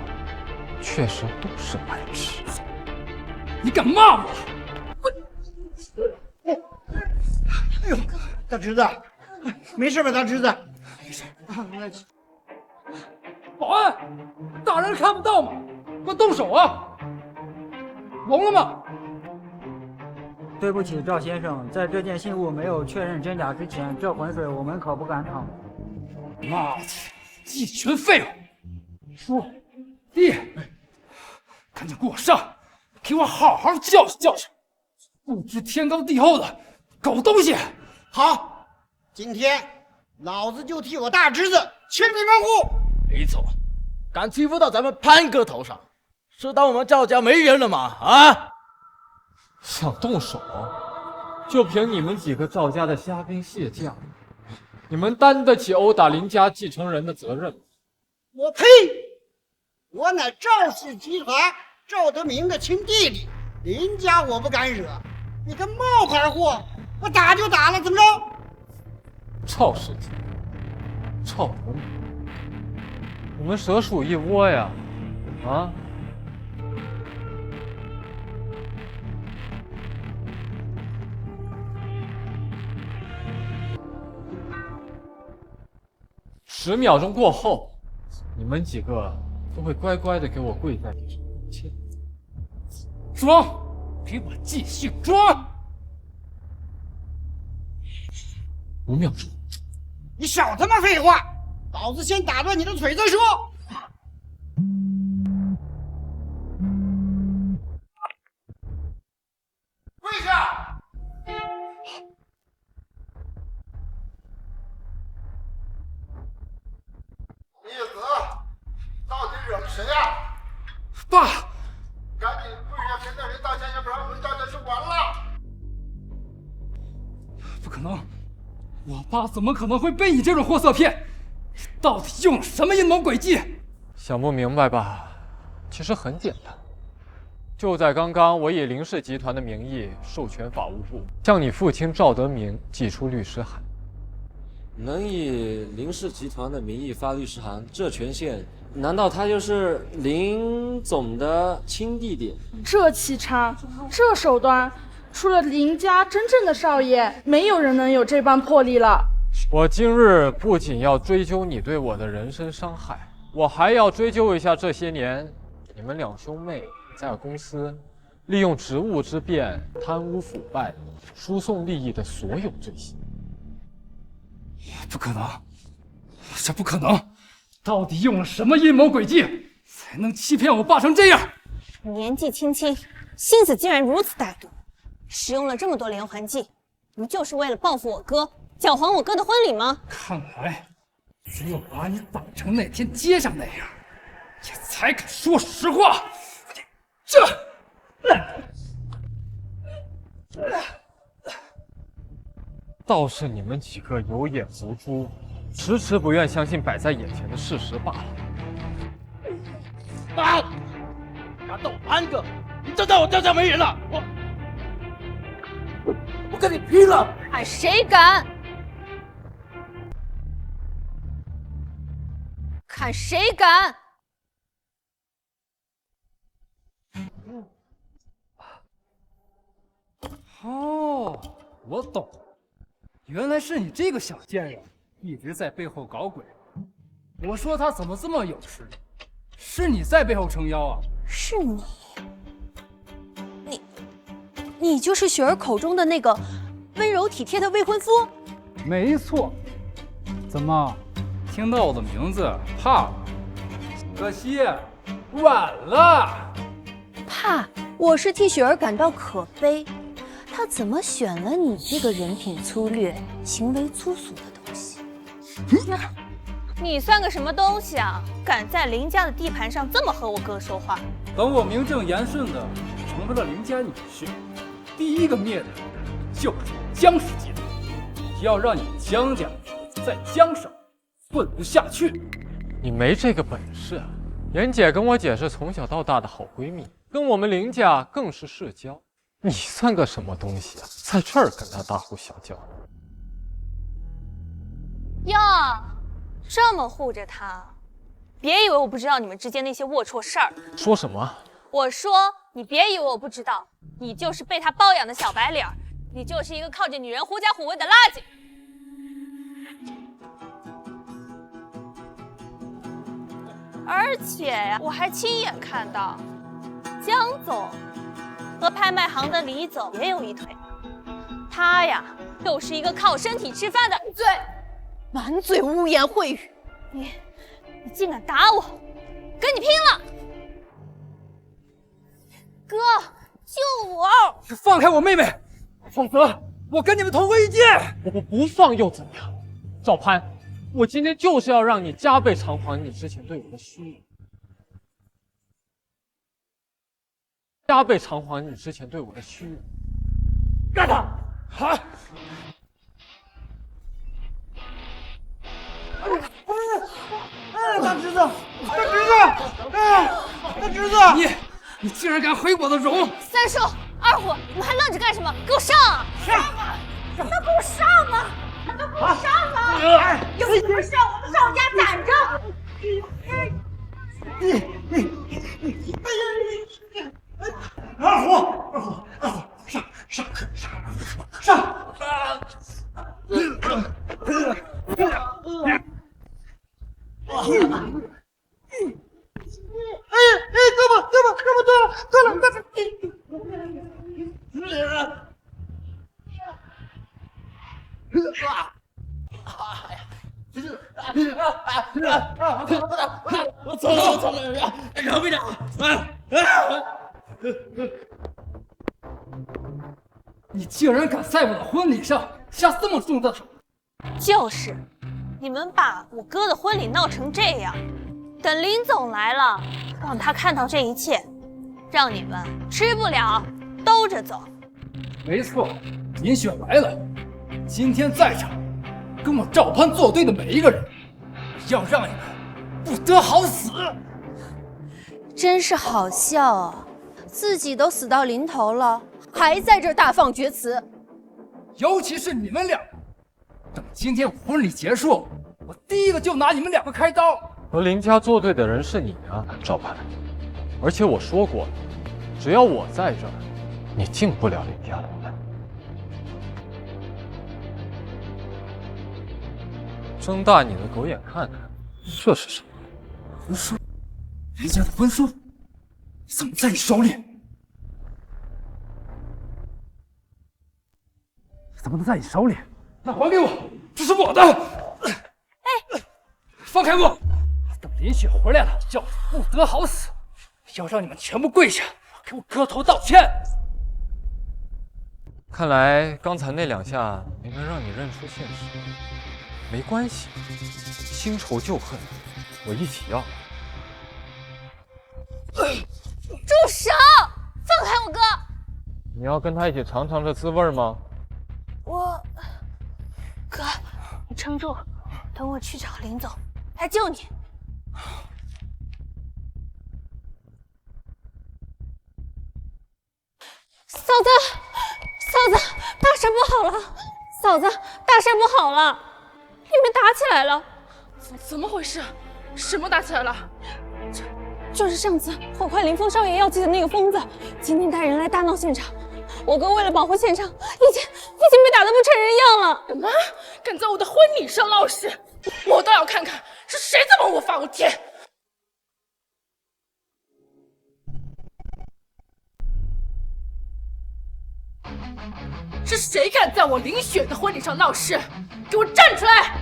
确实都是白痴。你敢骂我？哎呦，大侄子，没事吧？大侄子，没事。保安，大人看不到吗？快动手啊！聋了吗？对不起，赵先生，在这件信物没有确认真假之前，这浑水我们可不敢淌。妈的，一群废物！叔，弟，赶紧给我上，给我好好教训教训！不知天高地厚的狗东西！好，今天老子就替我大侄子清理门户。李总，敢欺负到咱们潘哥头上，是当我们赵家没人了吗？啊！想动手，就凭你们几个赵家的虾兵蟹将，你们担得起殴打林家继承人的责任吗？我呸！我乃赵氏集团赵德明的亲弟弟，林家我不敢惹，你个冒牌货，我打就打了，怎么着？赵氏集团，赵德明，我们蛇鼠一窝呀！啊！10秒钟过后，你们几个都会乖乖的给我跪在地上道歉。装，给我继续装！5秒钟。你少他妈废话，老子先打断你的腿再说。跪下！逆子，到底惹了谁呀？爸，赶紧跪下跟那人道歉，要不然我们赵家就完了。不可能，我爸怎么可能会被你这种货色骗？你到底用了什么阴谋诡计？想不明白吧？其实很简单，就在刚刚，我以林氏集团的名义授权法务部向你父亲赵德明寄出律师函，能以林氏集团的名义发律师函，这权限难道他就是林总的亲弟弟？这气场，这手段，除了林家真正的少爷，没有人能有这般魄力了。我今日不仅要追究你对我的人身伤害，我还要追究一下这些年你们两兄妹在公司利用职务之便贪污腐败、输送利益的所有罪行。不可能，这不可能！到底用了什么阴谋诡计，才能欺骗我爸成这样？年纪轻轻，心思竟然如此歹毒，使用了这么多连环计，不就是为了报复我哥，搅黄我哥的婚礼吗？看来，只有把你打成那天街上那样，你才肯说实话。倒是你们几个有眼无珠，迟迟不愿相信摆在眼前的事实罢了。啊！敢动潘哥，你就当我赵家没人了！我跟你拼了！看谁敢！看谁敢！哦，我懂了，原来是你这个小贱人，一直在背后搞鬼。我说他怎么这么有实力，是你在背后撑腰啊？是你就是雪儿口中的那个温柔体贴的未婚夫？没错。怎么，听到我的名字怕了？可惜晚了。怕？我是替雪儿感到可悲。他怎么选了你这个人品粗劣、行为粗俗的东西？你算个什么东西啊！敢在林家的地盘上这么和我哥说话？等我名正言顺的成为了林家女婿，第一个灭的就是江氏集团，要让你们江家在江上混不下去。你没这个本事啊！妍姐跟我姐是从小到大的好闺蜜，跟我们林家更是世交。你算个什么东西啊，在这儿跟他大呼小叫？哟，这么护着他，别以为我不知道你们之间那些龌龊事儿。说什么？我说你别以为我不知道，你就是被他包养的小白脸，你就是一个靠着女人狐假虎威的垃圾。而且呀，我还亲眼看到江总和拍卖行的李总也有一腿，他呀就是一个靠身体吃饭的。嘴，满嘴污言秽语，你竟敢打我，跟你拼了！哥，救我！放开我妹妹，否则我跟你们同归于尽！我不放又怎样？赵潘，我今天就是要让你加倍偿还你之前对我的虚辱。加倍偿还你之前对我的虚辱。干他！好！大侄子，大侄子，大侄子！你竟然敢毁我的容！三叔、二虎，你们还愣着干什么？给我上啊！上！那给我上啊！那给我上啊！有什么事我们赵家攒着。二虎，上！我走了，饶命啊！你竟然敢在我的婚礼上下这么重的手！就是，你们把我哥的婚礼闹成这样，等林总来了，让他看到这一切，让你们吃不了兜着走。没错，林雪来了，今天在场跟我赵潘作对的每一个人，要让你们不得好死！真是好笑啊！自己都死到临头了，还在这大放厥词。尤其是你们俩，等今天我婚礼结束，我第一个就拿你们两个开刀。和林家作对的人是你啊，赵盼。而且我说过了，只要我在这儿，你进不了林家的门。睁大你的狗眼看看，这是什么？婚书，林家的婚书，怎么在你手里？怎么能在你手里？那还给我，这是我的！哎，放开我！等林雪回来了，叫不得好死！要让你们全部跪下，给我磕头道歉！看来刚才那2下没能让你认出现实。没关系，新仇旧恨，我一起要。住手！放开我哥！你要跟他一起尝尝这滋味吗？哥，你撑住，等我去找林总来救你。嫂子，大事不好了！嫂子，大事不好了！你们打起来了！怎么回事？什么打起来了？就是上次毁坏林峰少爷药剂的那个疯子，今天带人来大闹现场。我哥为了保护现场，已经被打得不成人样了。什么？敢在我的婚礼上闹事？我倒要看看是谁这么无法无天！是谁敢在我林雪的婚礼上闹事？给我站出来！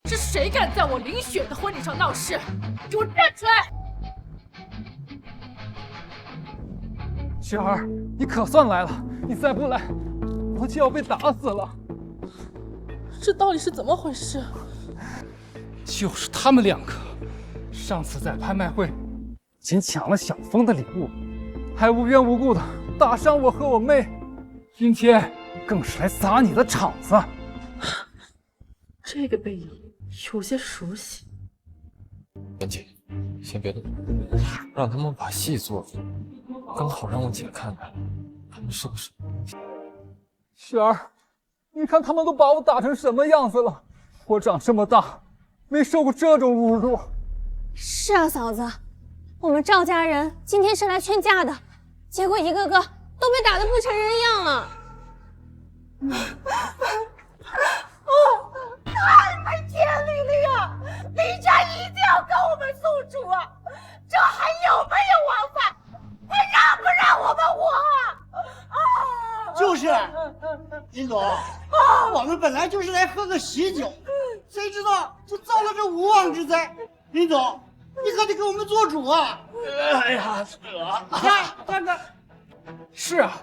是谁敢在我林雪的婚礼上闹事？给我站出来！雪儿，你可算来了！你再不来，我就要被打死了。这到底是怎么回事？就是他们2个，上次在拍卖会仅抢了小峰的礼物，还无缘无故的打伤我和我妹，今天更是来砸你的场子。这个背影有些熟悉。妍姐，先别动，让他们把戏做了，刚好让我姐看看，他们是不是……雪儿，你看他们都把我打成什么样子了？我长这么大，没受过这种侮辱。是啊，嫂子，我们赵家人今天是来劝架的，结果一个个都被打得不成人样了。太没天理了呀！林家一定要跟我们诉诸啊！这还有没有王法？还让不让我们活啊？就是，林总，我们本来就是来喝个喜酒，谁知道就遭了这无妄之灾。林总，你可得给我们做主啊！哎呀，扯！看看，是啊，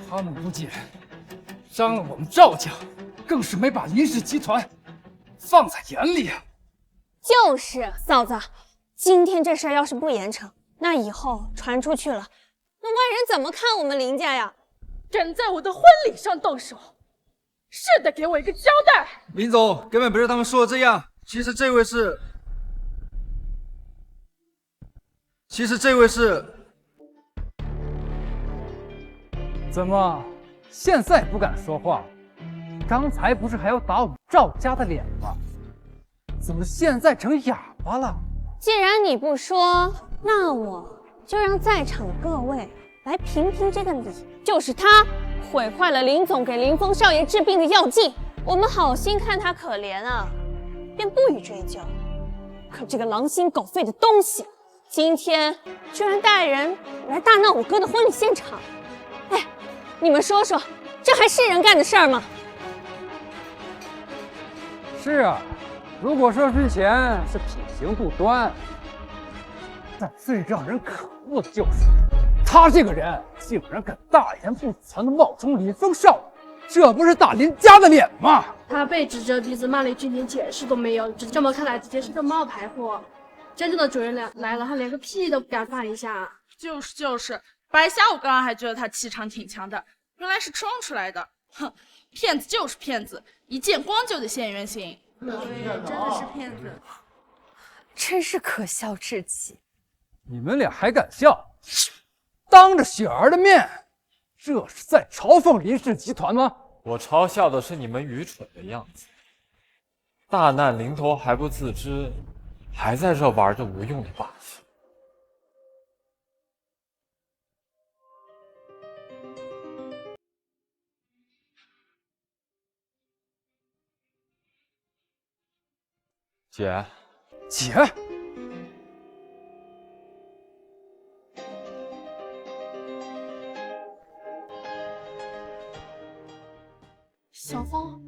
他们不仅伤了我们赵家，更是没把林氏集团放在眼里啊！就是嫂子，今天这事儿要是不严惩，那以后传出去了，那外人怎么看我们林家呀？敢在我的婚礼上动手，是得给我一个交代。林总，根本不是他们说的这样，其实这位是……怎么，现在不敢说话？刚才不是还要打我们赵家的脸吗？怎么现在成哑巴了？既然你不说，那我就让在场的各位来评评这个理。就是他毁坏了林总给林峰少爷治病的药剂，我们好心看他可怜啊，便不予追究。可这个狼心狗肺的东西，今天居然带人来大闹我哥的婚礼现场！哎，你们说说，这还是人干的事儿吗？是啊，如果说之前是品行不端，但最让人可恶的就是他这个人竟然敢大言不惭的冒充林峰少爷，这不是打林家的脸吗？他被指着鼻子骂了一句，连解释都没有。这么看来，直接是个冒牌货。真正的主人来了，他连个屁都不敢放一下。就是，白瞎我刚刚还觉得他气场挺强的，原来是装出来的。哼，骗子就是骗子，一见光就得现原形。对，真的是骗子，真是可笑至极。你们俩还敢笑？当着雪儿的面，这是在嘲讽林氏集团吗？我嘲笑的是你们愚蠢的样子。大难临头还不自知，还在这玩着无用的把戏。姐，姐，小风、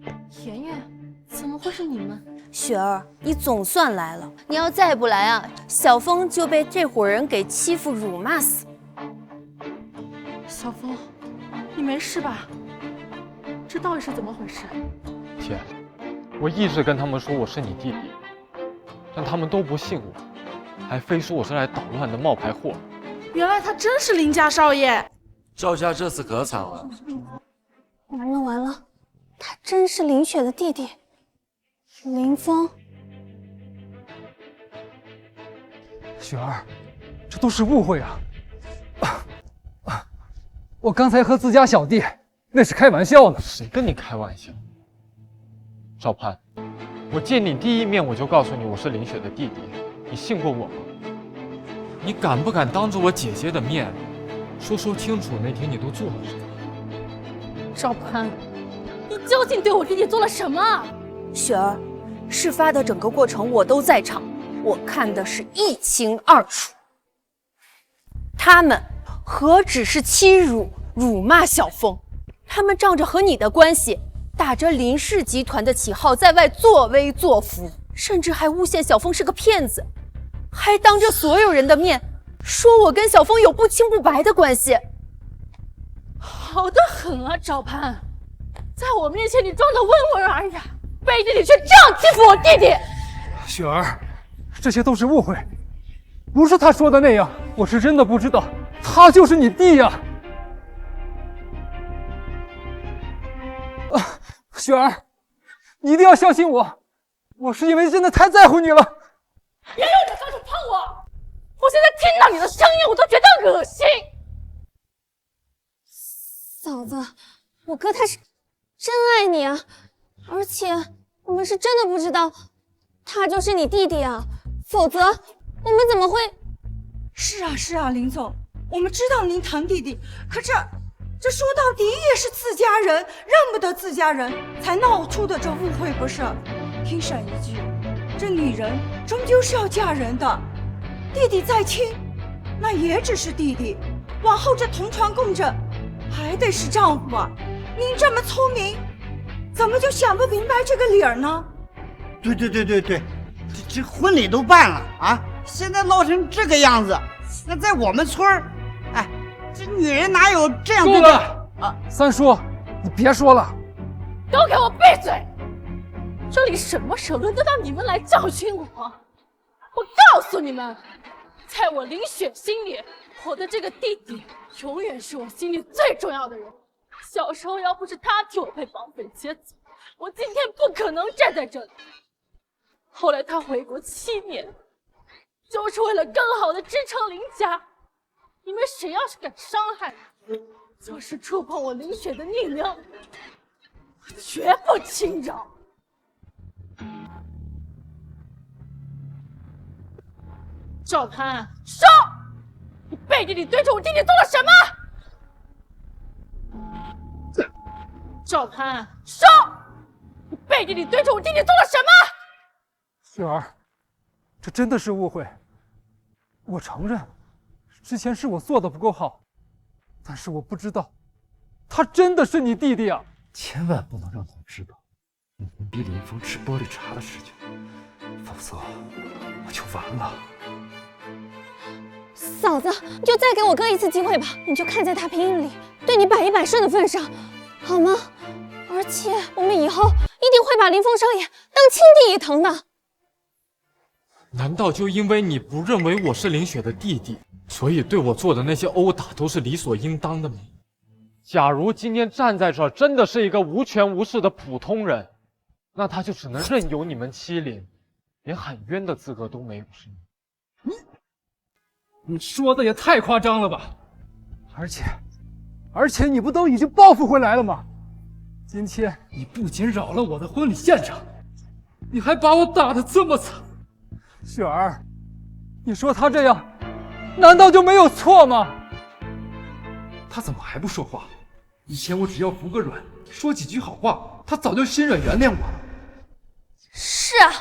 妍妍，怎么会是你们？雪儿，你总算来了。你要再不来啊，小风就被这伙人给欺负辱骂死。小风，你没事吧？这到底是怎么回事？姐，我一直跟他们说我是你弟弟，但他们都不信我，还非说我是来捣乱的冒牌货。原来他真是林家少爷。赵家这次可惨了。完了完了，他真是林雪的弟弟，林峰。雪儿，这都是误会啊！我刚才和自家小弟那是开玩笑呢。谁跟你开玩笑？赵潘，我见你第一面我就告诉你我是林雪的弟弟，你信过我吗？你敢不敢当着我姐姐的面说清楚那天你都做了什么？赵潘，你究竟对我弟弟做了什么？雪儿，事发的整个过程我都在场，我看的是一清二楚。他们何止是欺辱、辱骂小凤，他们仗着和你的关系，打着林氏集团的旗号在外作威作福，甚至还诬陷小凤是个骗子，还当着所有人的面说我跟小凤有不清不白的关系。好得很啊，赵潘，在我面前你装得温文尔雅，背地里却这样欺负我弟弟。雪儿，这些都是误会，不是他说的那样，我是真的不知道他就是你弟呀。雪儿，你一定要相信我，我是因为真的太在乎你了。别用你的双手碰我！我现在听到你的声音，我都觉得恶心。嫂子，我哥他是真爱你啊，而且我们是真的不知道他就是你弟弟啊，否则我们怎么会？是啊是啊，林总，我们知道您疼弟弟，可这说到底也是自家人，认不得自家人，才闹出的这误会不是？听婶一句，这女人终究是要嫁人的，弟弟再亲，那也只是弟弟，往后这同床共枕，还得是丈夫啊！您这么聪明，怎么就想不明白这个理儿呢？对，这婚礼都办了啊，现在闹成这个样子，那在我们村儿，哎，这女人哪有这样对待啊？三叔，你别说了，都给我闭嘴！这里什么时候轮得到你们来教训我？我告诉你们，在我林雪心里，我的这个弟弟永远是我心里最重要的人。小时候要不是他替我被绑匪劫走，我今天不可能站在这里。后来他回国7年，就是为了更好的支撑林家。你们谁要是敢伤害我，就是触碰我林雪的逆鳞，我绝不轻饶。赵潘，说，你背地里对着我弟弟做了什么？赵潘，说，你背地里对着我弟弟做了什么？雪儿，这真的是误会，我承认，之前是我做的不够好，但是我不知道，他真的是你弟弟啊！千万不能让他知道你逼林峰吃玻璃茶的事情，否则我就完了。嫂子，你就再给我哥一次机会吧，你就看在他平日里对你百依百顺的份上，好吗？而且我们以后一定会把林峰少爷当亲弟一疼的。难道就因为你不认为我是林雪的弟弟，所以对我做的那些殴打都是理所应当的吗？假如今天站在这儿真的是一个无权无势的普通人，那他就只能任由你们欺凌，连喊冤的资格都没有，是吗？你说的也太夸张了吧！而且，而且你不都已经报复回来了吗？今天你不仅扰了我的婚礼现场，你还把我打得这么惨。雪儿，你说他这样，难道就没有错吗？他怎么还不说话？以前我只要服个软，说几句好话，他早就心软原谅我了。是啊，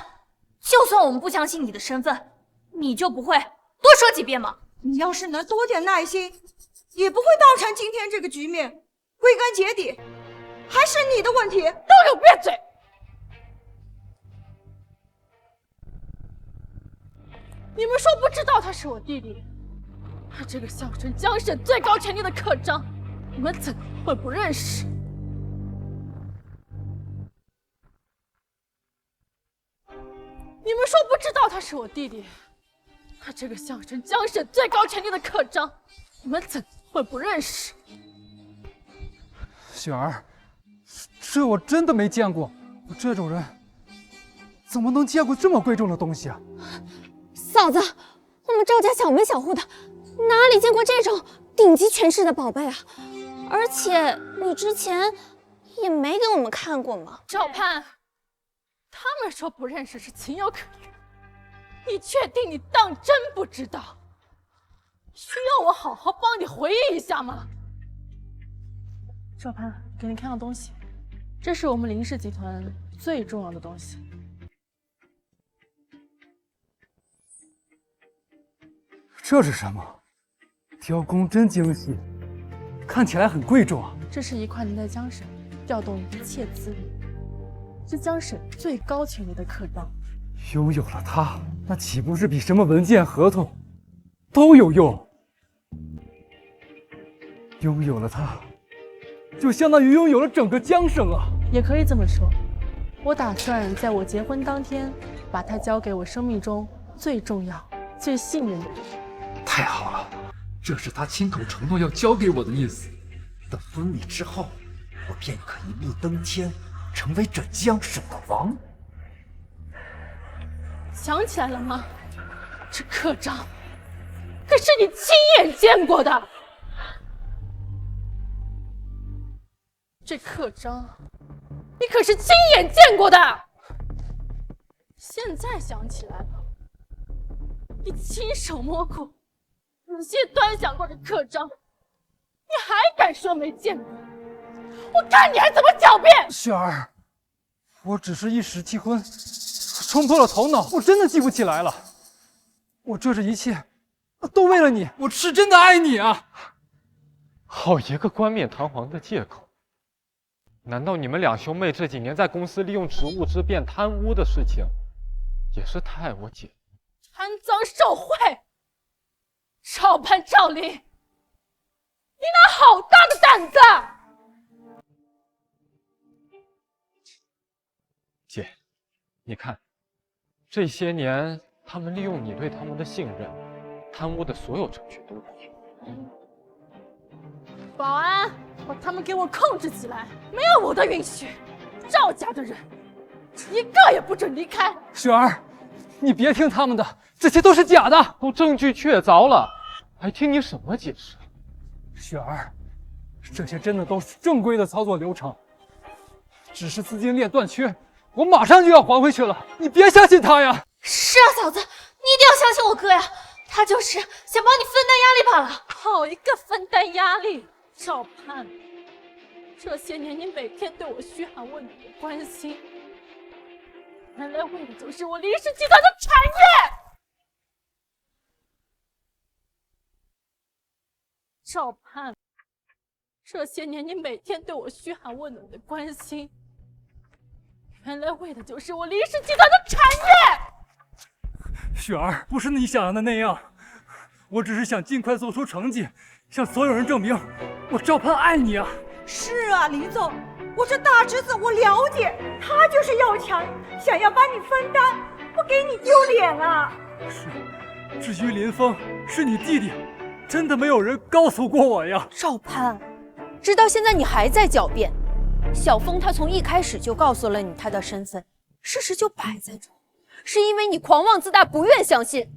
就算我们不相信你的身份，你就不会多说几遍吗？你要是能多点耐心，也不会造成今天这个局面。归根结底，还是你的问题。都给我闭嘴！你们说不知道他是我弟弟，他这个象征江省最高权力的课长，你们怎会不认识？你们说不知道他是我弟弟，他这个象征江省最高权力的课长，你们怎会不认识？雪儿，这我真的没见过，我这种人怎么能见过这么贵重的东西啊？嫂子，我们赵家小门小户的，哪里见过这种顶级权势的宝贝啊？而且你之前也没给我们看过嘛。赵盼，他们说不认识是情有可原，你确定你当真不知道？需要我好好帮你回忆一下吗？赵盼，给你看个东西，这是我们林氏集团最重要的东西。这是什么？雕工真精细，看起来很贵重啊。这是一块能在江省调动一切资源，是江省最高权力的刻章。拥有了它，那岂不是比什么文件、合同都有用？拥有了它，就相当于拥有了整个江省啊！也可以这么说，我打算在我结婚当天，把它交给我生命中最重要、最信任的人。太好了，这是他亲口承诺要交给我的意思。等婚礼之后，我便可一步登天，成为这江省的王。想起来了吗？这刻章可是你亲眼见过的。这刻章你可是亲眼见过的。现在想起来了，你亲手摸过、仔细端详过的刻章，你还敢说没见过？我看你还怎么狡辩！雪儿，我只是一时气昏，冲破了头脑，我真的记不起来了。我这一切都为了你，我是真的爱你啊！好一个冠冕堂皇的借口！难道你们两兄妹这几年在公司利用职务之便贪污的事情，也是太爱我姐？贪赃受贿，赵盼、赵林，你哪好大的胆子！姐，你看，这些年他们利用你对他们的信任，贪污的所有证据都有。保安，把他们给我控制起来！没有我的允许，赵家的人一个也不准离开。雪儿，你别听他们的，这些都是假的，都证据确凿了，还听你什么解释？雪儿，这些真的都是正规的操作流程，只是资金链断缺，我马上就要还回去了，你别相信他呀！是啊，嫂子，你一定要相信我哥呀，他就是想帮你分担压力罢了。好一个分担压力！赵盼，这些年你每天对我嘘寒问暖的关心，原来为的就是我林氏集团的产业。赵盼，这些年你每天对我嘘寒问暖的关心，原来为的就是我林氏集团的产业。雪儿，不是你想象的那样，我只是想尽快做出成绩，向所有人证明我赵盼爱你啊！是啊，林总，我这大侄子我了解，他就是要强，想要帮你分担，不给你丢脸啊！是，至于林峰是你弟弟，真的没有人告诉过我呀。赵盼，直到现在你还在狡辩。小峰他从一开始就告诉了你他的身份，事实就摆在这，是因为你狂妄自大，不愿相信。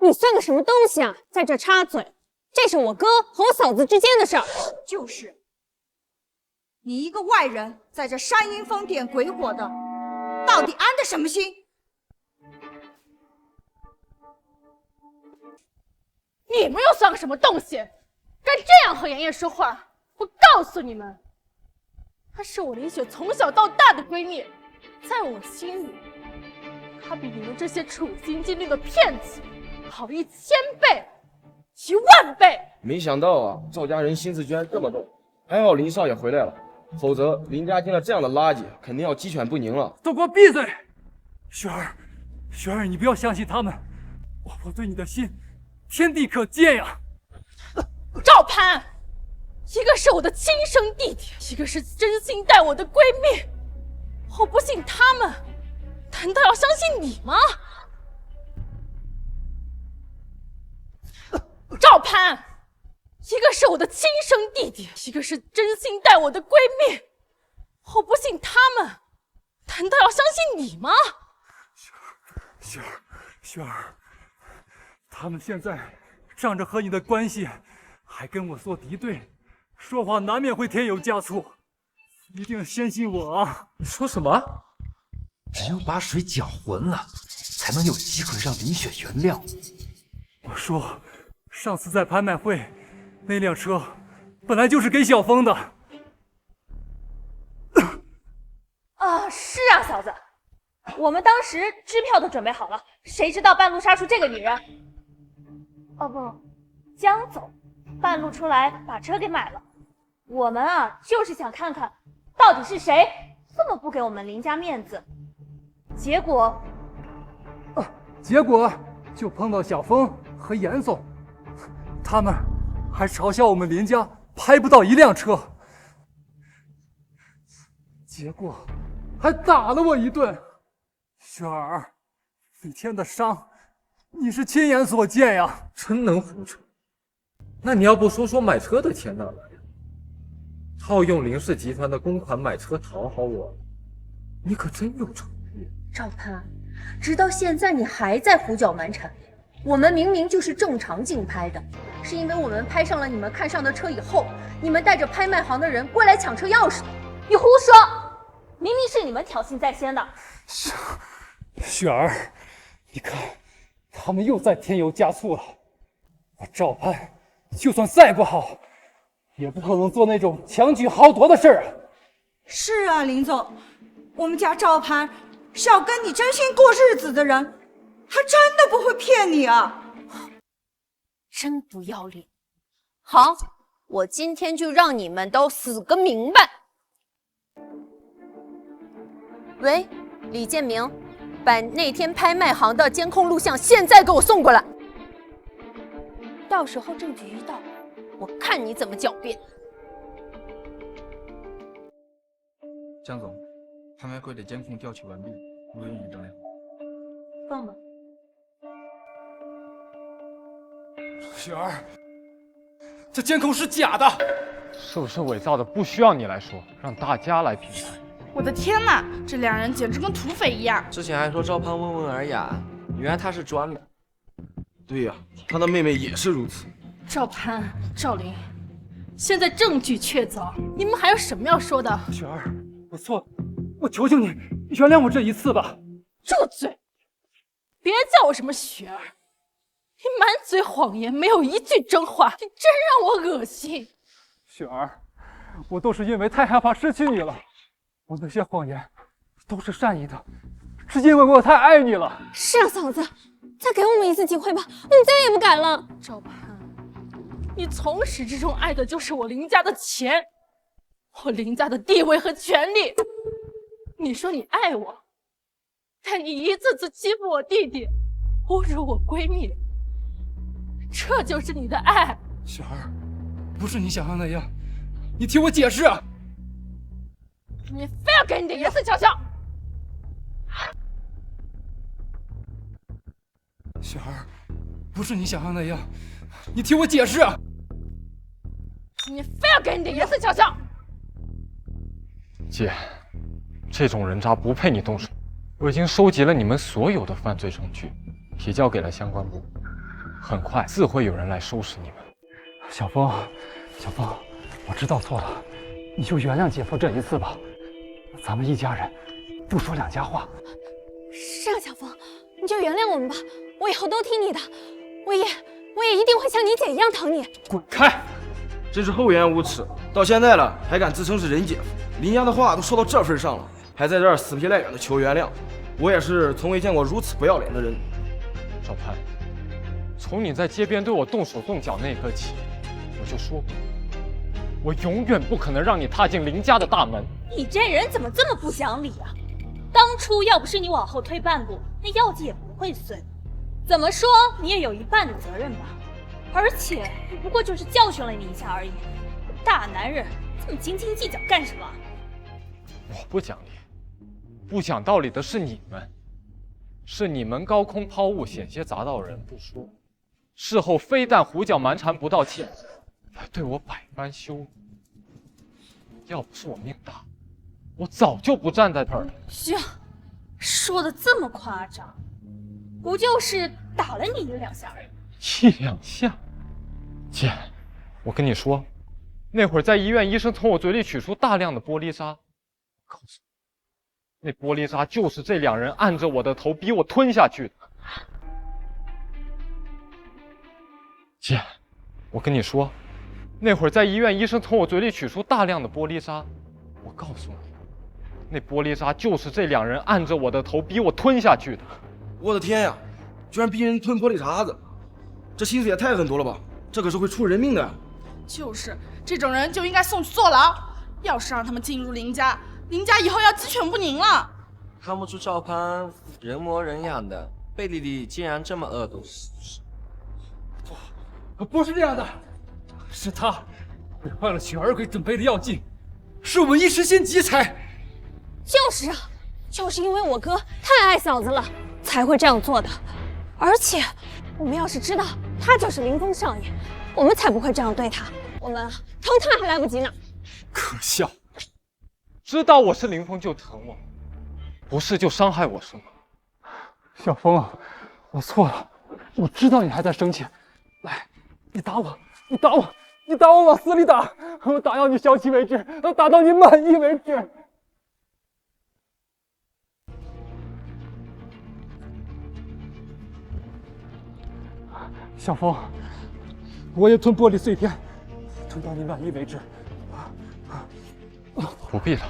你算个什么东西啊，在这插嘴！这是我哥和我嫂子之间的事儿。就是，你一个外人在这山阴峰点鬼火的，到底安的什么心？你们又算个什么东西？敢这样和妍妍说话？我告诉你们，她是我林雪从小到大的闺蜜，在我心里，她比你们这些处心积虑的骗子好1000倍、10000倍。没想到啊，赵家人心思居然这么重，还好林少爷回来了，否则林家听了这样的垃圾，肯定要鸡犬不宁了。都给我闭嘴！雪儿，雪儿，你不要相信他们，我对你的心，天地可见呀！赵潘，一个是我的亲生弟弟，一个是真心待我的闺蜜，我不信他们，难道要相信你吗？赵潘，一个是我的亲生弟弟，一个是真心待我的闺蜜，我不信他们，难道要相信你吗？雪儿，他们现在仗着和你的关系，还跟我做敌对，说话难免会添油加醋，一定相信我啊！你说什么？只有把水搅浑了，才能有机会让林雪原谅。我说，上次在拍卖会，那辆车本来就是给小峰的。是啊，嫂子，我们当时支票都准备好了，谁知道半路杀出这个女人？哦不，江总半路出来把车给买了。我们啊，就是想看看到底是谁这么不给我们林家面子。结果就碰到小峰和严总，他们还嘲笑我们林家拍不到1辆车，结果还打了我一顿。雪儿，你添的伤，你是亲眼所见呀！真能胡扯。那你要不说说买车的钱哪来呀？套用林氏集团的公款买车讨好我，你可真有诚意。赵潘，直到现在你还在胡搅蛮缠。我们明明就是正常竞拍的，是因为我们拍上了你们看上的车以后，你们带着拍卖行的人过来抢车钥匙。你胡说！明明是你们挑衅在先的。雪儿，你看，他们又在添油加醋了。我赵潘就算再不好，也不可能做那种强取豪夺的事儿啊。是啊，林总，我们家赵潘是要跟你真心过日子的人，他真的不会骗你啊！真不要脸！好，我今天就让你们都死个明白。喂，李建明，把那天拍卖行的监控录像现在给我送过来。到时候证据一到，我看你怎么狡辩。江总，拍卖会的监控调取完毕，录音已整理好。放吧。雪儿，这监控是假的，是不是伪造的？不需要你来说，让大家来评判。我的天哪，这两人简直跟土匪一样！之前还说赵潘温文尔雅，原来他是装的。对呀，他的妹妹也是如此。赵潘、赵林，现在证据确凿，你们还有什么要说的？雪儿，我错了，我求求你，原谅我这一次吧。住嘴！别叫我什么雪儿，你满嘴谎言，没有一句真话，你真让我恶心。雪儿，我都是因为太害怕失去你了，我那些谎言都是善意的，是因为我太爱你了。是啊，嫂子，再给我们一次机会吧，我们再也不敢了。赵潘，你从始至终爱的就是我林家的钱，我林家的地位和权利。你说你爱我，但你一次次欺负我弟弟，侮辱我闺蜜，这就是你的爱。雪儿，不是你想象那样，你听我解释啊！你非要给你点颜色瞧瞧！雪儿，不是你想象那样，你听我解释啊！你非要给你点颜色瞧瞧！姐，这种人渣不配你动手。我已经收集了你们所有的犯罪证据，提交给了相关部门，很快自会有人来收拾你们。小峰，小峰，我知道错了，你就原谅姐夫这一次吧。咱们一家人，不说两家话。是啊，小峰，你就原谅我们吧，我以后都听你的。我也一定会像你姐一样疼你。滚开！真是厚颜无耻，到现在了还敢自称是人姐夫，林家的话都说到这份上了，还在这儿死皮赖脸的求原谅。我也是从未见过如此不要脸的人。赵潘，从你在街边对我动手动脚那一刻起，我就说过，我永远不可能让你踏进林家的大门。你这人怎么这么不讲理啊？当初要不是你往后退半步，那药剂也不会碎。怎么说你也有一半的责任吧？而且你不过就是教训了你一下而已。大男人这么斤斤计较干什么？我不讲理，不讲道理的是你们，是你们高空抛物，险些砸到人不说，事后非但胡搅蛮缠不道歉，还对我百般羞辱。要不是我命大，我早就不站在这儿了。行，说的这么夸张，不就是打了你1-2下而已？1-2下？姐，我跟你说，那会儿在医院，医生从我嘴里取出大量的玻璃渣，告诉你，那玻璃渣就是这2人按着我的头逼我吞下去的。姐，我跟你说，那会儿在医院，医生从我嘴里取出大量的玻璃渣，我告诉你，那玻璃渣就是这2人按着我的头逼我吞下去的。我的天呀，居然逼人吞玻璃碴子，这心思也太狠毒了吧！这可是会出人命的呀！就是这种人就应该送去坐牢。要是让他们进入林家，林家以后要鸡犬不宁了。看不出赵潘人模人样的，背地里竟然这么恶毒。不是这样的，是他毁坏了雪儿给准备的药剂，是我们一时心急才……就是啊，就是因为我哥太爱嫂子了，才会这样做的。而且，我们要是知道他就是林峰少爷，我们才不会这样对他。我们疼他还来不及呢。可笑！知道我是林峰就疼我，不是就伤害我，是吗？小峰啊，我错了，我知道你还在生气。来，你打我，你打我，你打我往死里打，我打到你消气为止，打到你满意为止。小峰，我也吞玻璃碎片，吞到你满意为止。不必了，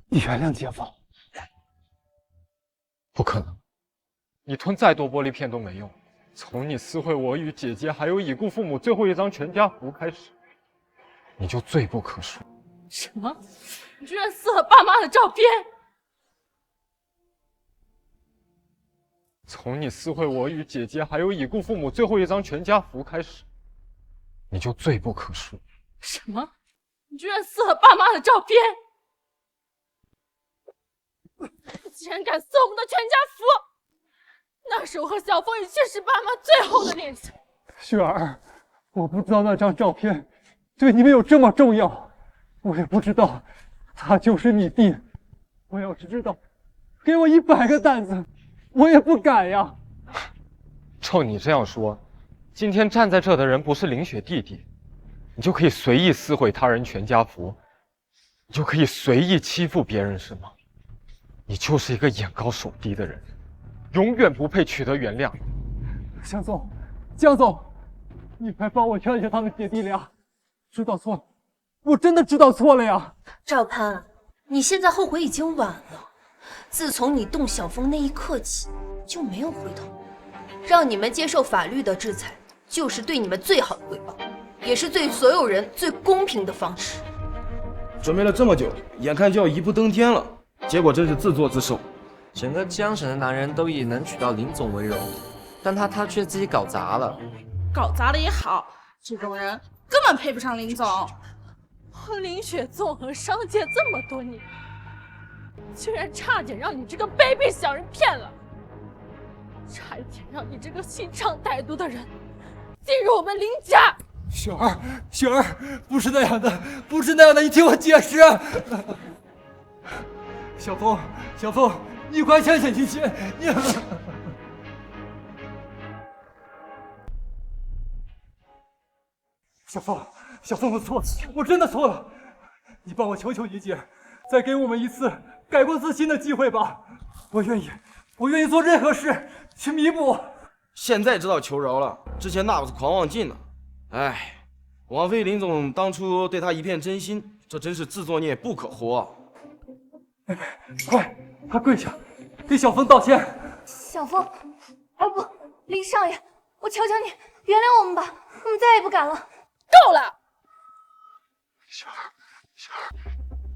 你原谅姐夫。不可能，你吞再多玻璃片都没用。从你撕毁我与姐姐还有已故父母最后一张全家福开始，你就罪不可恕。什么？你居然撕了爸妈的照片？从你撕毁我与姐姐还有已故父母最后一张全家福开始，你就罪不可恕。什么？你居然撕了爸妈的照片？你竟然敢撕我们的全家福！那是我和小峰与去世爸妈最后的联系。雪儿，我不知道那张照片对你们有这么重要，我也不知道他就是你弟。我要是知道，给我100个担子，我也不敢呀。照你这样说，今天站在这的人不是林雪弟弟，你就可以随意撕毁他人全家福，你就可以随意欺负别人，是吗？你就是一个眼高手低的人，永远不配取得原谅。江总，江总，你快帮我劝劝他们姐弟俩，知道错了，我真的知道错了呀。赵潘，你现在后悔已经晚了。自从你动小峰那一刻起，就没有回头。让你们接受法律的制裁，就是对你们最好的回报，也是对所有人最公平的方式。准备了这么久，眼看就要一步登天了，结果真是自作自受。整个江省的男人都以能娶到林总为荣，但他却自己搞砸了。搞砸了也好，这种人根本配不上林总。和林雪纵横商界这么多年，居然差点让你这个卑鄙小人骗了，差一点让你这个心肠歹毒的人进入我们林家。雪儿，雪儿，不是那样的，不是那样的，你听我解释。小峰，小峰，你快相信一切，你。小凤，我错了，我真的错了，你帮我求求你姐，再给我们一次改过自新的机会吧，我愿意做任何事去弥补。现在知道求饶了，之前那可是狂妄尽了。哎，枉费林总当初对他一片真心，这真是自作孽不可活。妹妹，快跪下，给小凤道歉。小凤，哦不，林少爷，我求求你原谅我们吧，我们再也不敢了。够了！雪儿，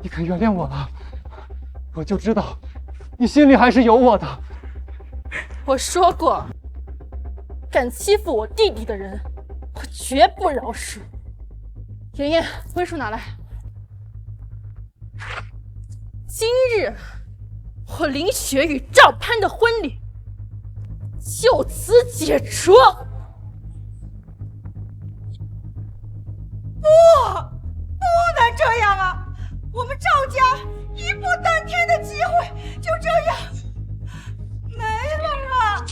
你肯原谅我了，我就知道你心里还是有我的。我说过，敢欺负我弟弟的人，我绝不饶恕。妍妍，婚书拿来。今日我林雪与赵攀的婚礼就此解除。不能这样啊！我们赵家一步登天的机会就这样没了啊！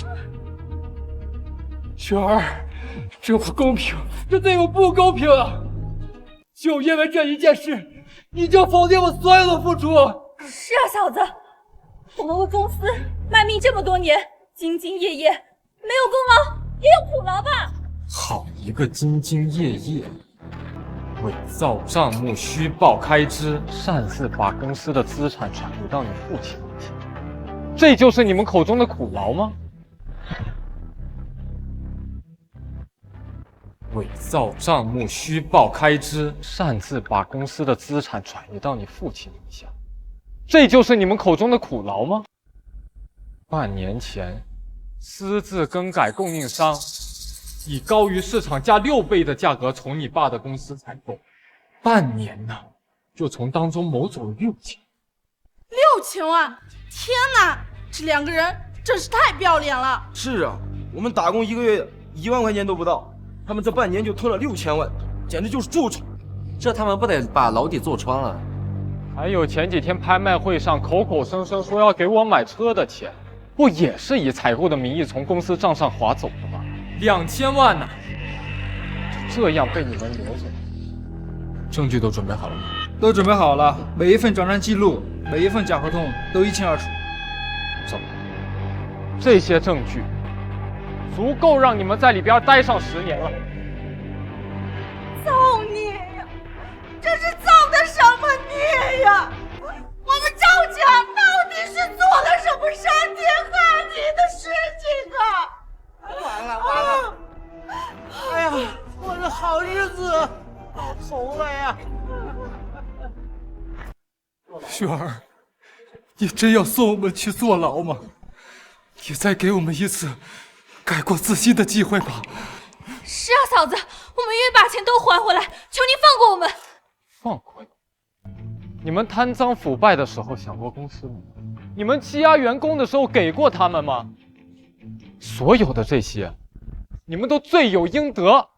雪儿，这不公平，这对我不公平啊！就因为这一件事，你就否定我所有的付出？是啊，嫂子，我们为公司卖命这么多年，兢兢业业，没有功劳也有苦劳吧？好一个兢兢业业！伪造账目，虚报开支，擅自把公司的资产转移到你父亲名下，这就是你们口中的苦劳吗？伪造账目，虚报开支，擅自把公司的资产转移到你父亲名下，这就是你们口中的苦劳吗？半年前，私自更改供应商，以高于市场价6倍的价格从你爸的公司采购，半年呢，就从当中谋走了6000。6000万！天哪，这两个人真是太不要脸了。是啊，我们打工1个月1万块钱都不到，他们这半年就吞了6000万，简直就是蛀虫。这他们不得把牢底坐穿了？还有前几天拍卖会上口口声声说要给我买车的钱，不也是以采购的名义从公司账上划走的吗？2000万呢，就这样被你们挪走，证据都准备好了吗？都准备好了，每一份账单记录，每一份假合同都一清二楚。走，这些证据足够让你们在里边待上10年了。造孽呀！这是造的什么孽呀？我们赵家到底是做了什么伤天害理的事情啊？完了！哎呀，我的好日子到头了呀！雪儿，你真要送我们去坐牢吗？你再给我们一次改过自新的机会吧。是啊，嫂子，我们愿意把钱都还回来，求您放过我们。放过你？你们贪赃腐败的时候想过公司吗？你们欺压员工的时候给过他们吗？所有的这些，你们都罪有应得。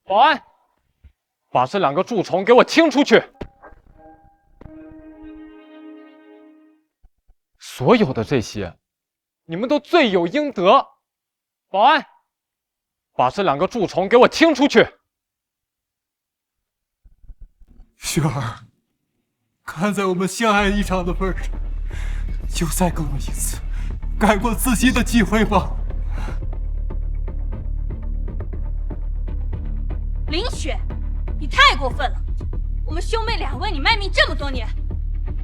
保安，把这2个蛀虫给我清出去。所有的这些，你们都罪有应得。保安，把这2个蛀虫给我清出去。雪儿，看在我们相爱一场的份上，就再给我们一次改过自新的机会吧。林雪，你太过分了！我们兄妹俩为你卖命这么多年，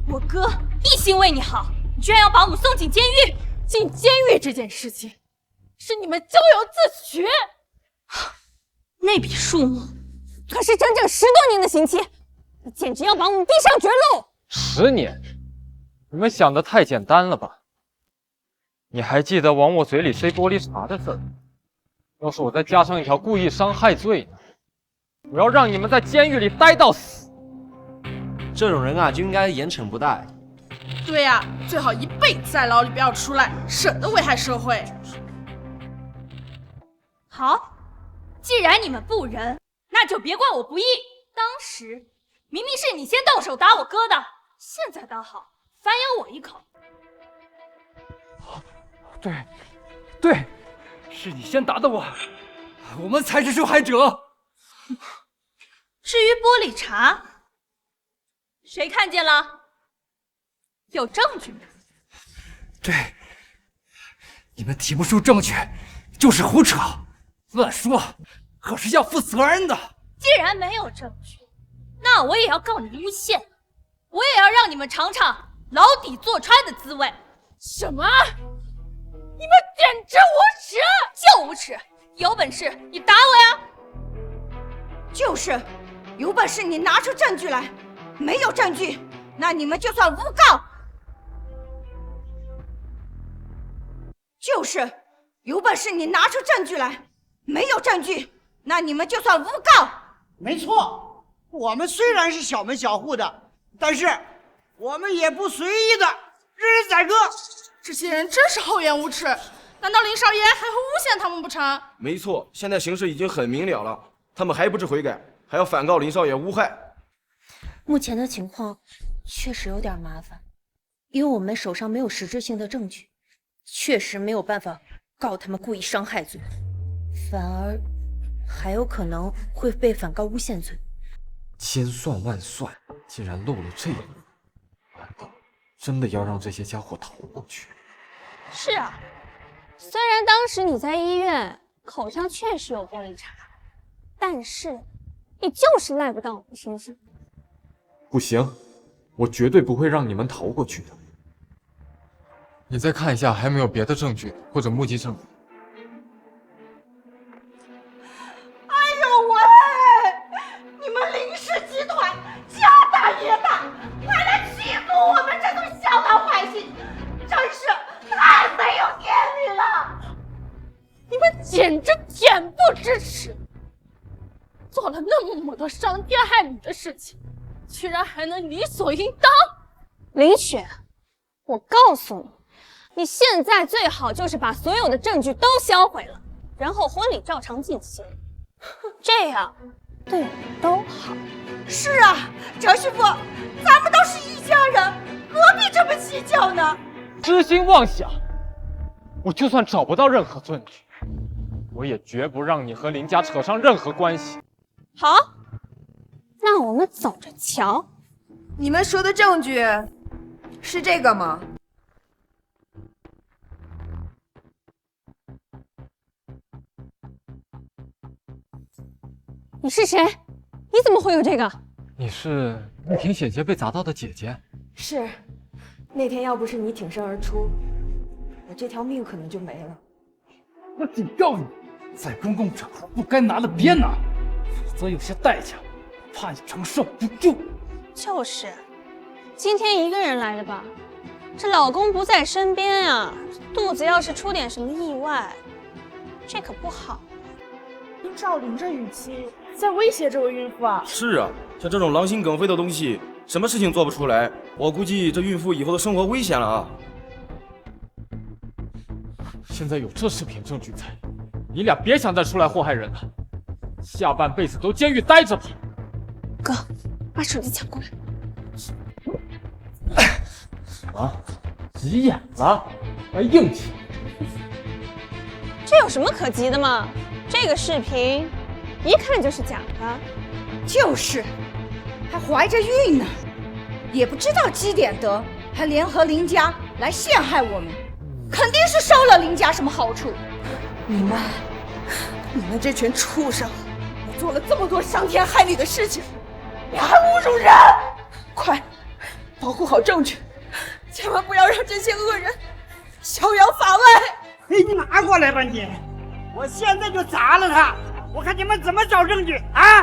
我哥一心为你好，你居然要把我们送进监狱！进监狱这件事情，是你们咎由自取。那笔数目可是整整10多年的刑期，你简直要把我们逼上绝路！10年？你们想的太简单了吧？你还记得往我嘴里塞玻璃碴的事儿？要是我再加上一条故意伤害罪呢？我要让你们在监狱里待到死！这种人啊，就应该严惩不贷。对呀，最好一辈子在牢里不要出来，省得危害社会。好，既然你们不仁，那就别怪我不义。当时明明是你先动手打我哥的，现在倒好，反咬我一口。对，是你先打的我，我们才是受害者。至于玻璃碴，谁看见了？有证据吗？这，你们提不出证据，就是胡扯，乱说，可是要负责任的。既然没有证据，那我也要告你诬陷，我也要让你们尝尝牢底坐穿的滋味。什么？你们简直无耻！就无耻！有本事你打我呀！就是，有本事你拿出证据来。没有证据，那你们就算诬告。就是，有本事你拿出证据来。没有证据，那你们就算诬告。没错，我们虽然是小门小户的，但是我们也不随意的任人宰割。这些人真是厚颜无耻！难道林少爷还会诬陷他们不成？没错，现在形势已经很明了了，他们还不知悔改，还要反告林少爷诬害。目前的情况确实有点麻烦，因为我们手上没有实质性的证据，确实没有办法告他们故意伤害罪，反而还有可能会被反告诬陷罪。千算万算，竟然漏了这一步，难道真的要让这些家伙逃过去？是啊，虽然当时你在医院口上确实有玻璃碴，但是你就是赖不到我们身上。不行，我绝对不会让你们逃过去的。你再看一下，还有没有别的证据或者目击证据？哎呦喂！你们林氏集团家大业大，还来欺负我们这种小老百姓，真是太没有天理了！你们简直恬不知耻，做了那么多伤天害理的事情，居然还能理所应当！林雪，我告诉你，你现在最好就是把所有的证据都销毁了，然后婚礼照常进行，这样对我们都好。是啊，张师傅，咱们都是一家人，何必这么计较呢？痴心妄想！我就算找不到任何证据，我也绝不让你和林家扯上任何关系。好，那我们走着瞧。你们说的证据是这个吗？你是谁？你怎么会有这个？你是玉婷姐姐被砸到的姐姐？是，那天要不是你挺身而出，我这条命可能就没了。我警告你，在公共场合不该拿的别拿，否则有些代价，怕你承受不住。就是，今天一个人来的吧？这老公不在身边啊，肚子要是出点什么意外，这可不好。赵林这语气在威胁这位孕妇啊！是啊，像这种狼心梗肺的东西，什么事情做不出来？我估计这孕妇以后的生活危险了啊！现在有这视频证据在，你俩别想再出来祸害人了，下半辈子都监狱待着吧！哥，把手机抢过来。啊，急眼了，还硬气！这有什么可急的吗？这个视频一看就是假的。就是，还怀着孕呢，也不知道积点德，还联合林家来陷害我们，肯定是收了林家什么好处。你们这群畜生，我做了这么多伤天害理的事情，你还侮辱人！快，保护好证据，千万不要让这些恶人逍遥法外！你拿过来吧你！我现在就砸了他，我看你们怎么找证据啊！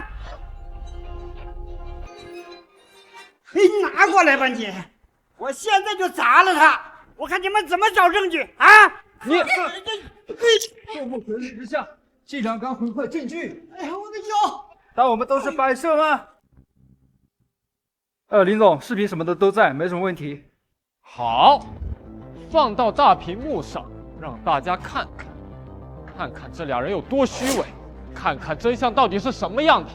你拿过来吧你！我现在就砸了他，我看你们怎么找证据啊！你众目睽睽之下，竟然敢毁坏证据！哎呀，我的腰！当我们都是摆设吗？林总，视频什么的都在，没什么问题。好，放到大屏幕上，让大家看看。看看这俩人有多虚伪，看看真相到底是什么样的。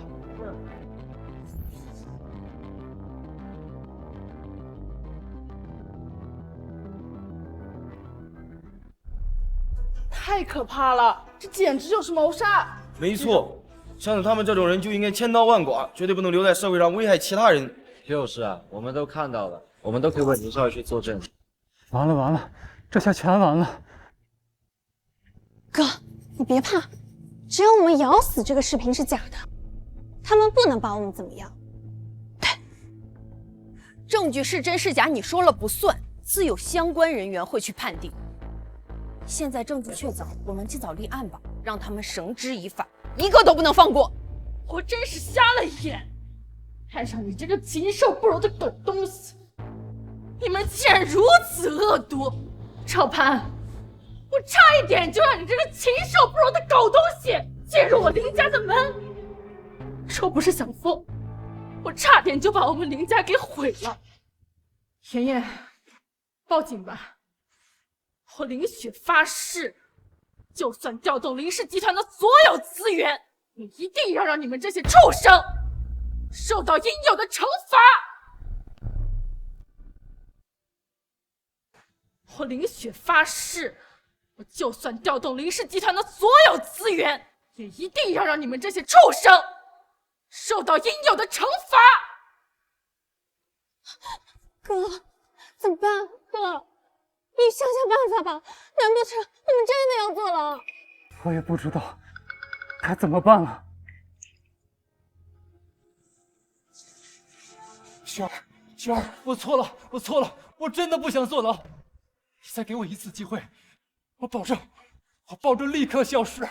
太可怕了，这简直就是谋杀！没错，像是他们这种人就应该千刀万剐，绝对不能留在社会上危害其他人。就是啊，我们都看到了，我们都可以为林少爷去作证。完了完了，这下全完了。哥，你别怕，只要我们咬死这个视频是假的，他们不能把我们怎么样。证据是真是假，你说了不算，自有相关人员会去判定。现在证据确凿，我们尽早立案吧，让他们绳之以法，一个都不能放过。我真是瞎了眼，看上你这个禽兽不如的狗东西！你们竟然如此恶毒，赵潘，我差一点就让你这个禽兽不如的狗东西进入我林家的门。若不是想疯，我差点就把我们林家给毁了。妍妍，报警吧！我林雪发誓，就算调动林氏集团的所有资源，也一定要让你们这些畜生受到应有的惩罚。我林雪发誓，我就算调动林氏集团的所有资源，也一定要让你们这些畜生受到应有的惩罚。哥，怎么办？哥，你想想办法吧，难不成我们真的要坐牢？我也不知道该怎么办了。雪儿，我错了，我真的不想坐牢。你再给我一次机会，我保证立刻消失。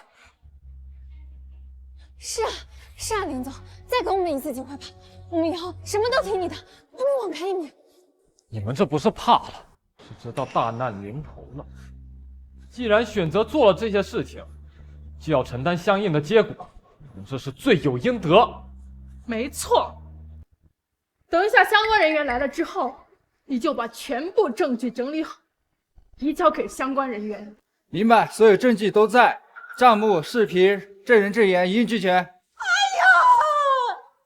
是啊，林总，再给我们一次机会吧，我们以后什么都听你的，我们网开一面。你们这不是怕了，是知道大难临头了。既然选择做了这些事情，就要承担相应的结果，这是罪有应得。没错，等一下相关人员来了之后，你就把全部证据整理好，移交给相关人员。明白，所有证据都在，账目、视频、证人证言一应俱全。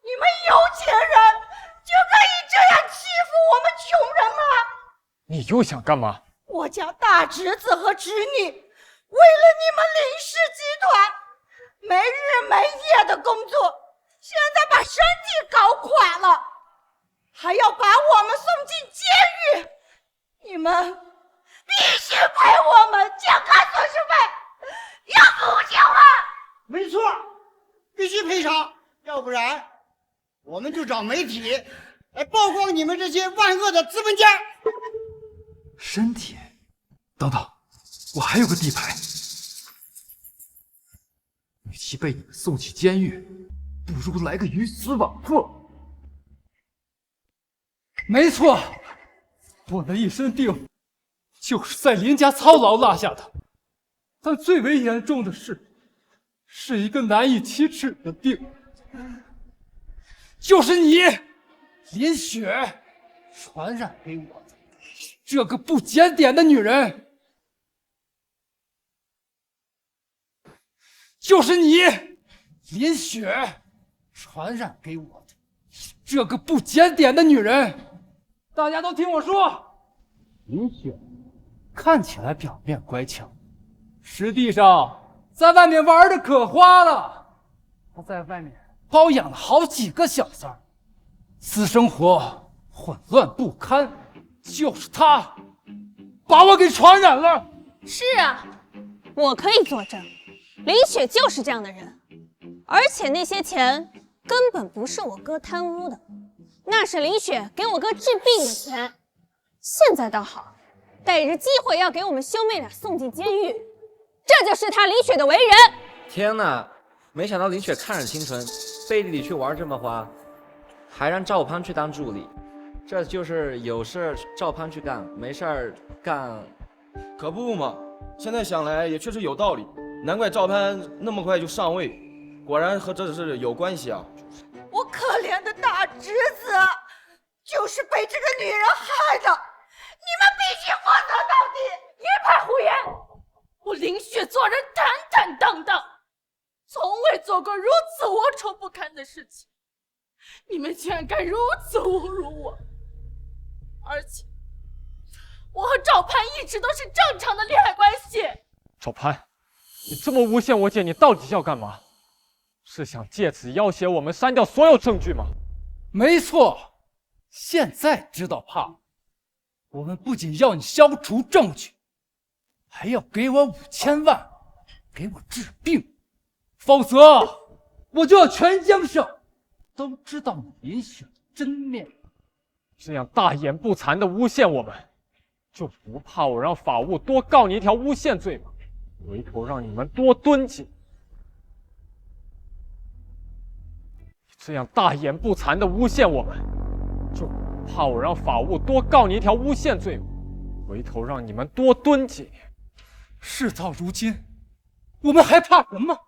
你们有钱人就可以这样欺负我们穷人吗？你又想干嘛？我家大侄子和侄女为了你们林氏集团没日没夜的工作，现在把生计搞垮了，还要把我们送进监狱，你们必须赔我们健康损失费，要付钱吗？没错，必须赔偿，要不然我们就找媒体来曝光你们这些万恶的资本家。身体？等等，我还有个底牌。与其被你们送去监狱，不如来个鱼死网破。没错，我的一身病就是在林家操劳落下的，但最为严重的是一个难以启齿的病，就是你，林雪，传染给我的这个不检点的女人。就是你，林雪，传染给我的这个不检点的女人。大家都听我说，林雪看起来表面乖巧，实际上在外面玩的可花了。她在外面包养了好几个小三儿，私生活混乱不堪，就是她把我给传染了。是啊，我可以作证，林雪就是这样的人，而且那些钱根本不是我哥贪污的，那是林雪给我哥治病的钱。现在倒好，逮着机会要给我们兄妹俩送进监狱，这就是他林雪的为人。天哪，没想到林雪看着清纯，背地里去玩这么花，还让赵潘去当助理，这就是有事赵潘去干，没事干。可不嘛，现在想来也确实有道理，难怪赵潘那么快就上位，果然和这是有关系啊。我可怜的大侄子就是被这个女人害的，你们必须负责到底！一派胡言！我林雪做人坦坦荡荡，从未做过如此龌龊不堪的事情，你们居然敢如此侮辱我！而且，我和赵潘一直都是正常的恋爱关系。赵潘，你这么诬陷我姐，你到底要干嘛？是想借此要挟我们删掉所有证据吗？没错，现在知道怕了。我们不仅要你消除证据，还要给我5000万，给我治病，否则我就要全江省都知道你林雪的真面目。这样大言不惭地诬陷我们，就不怕我让法务多告你一条诬陷罪吗？回头让你们多蹲几年。这样大言不惭地诬陷我们，就不怕我让法务多告你一条诬陷罪吗？回头让你们多蹲几年。事到如今，我们还怕什么？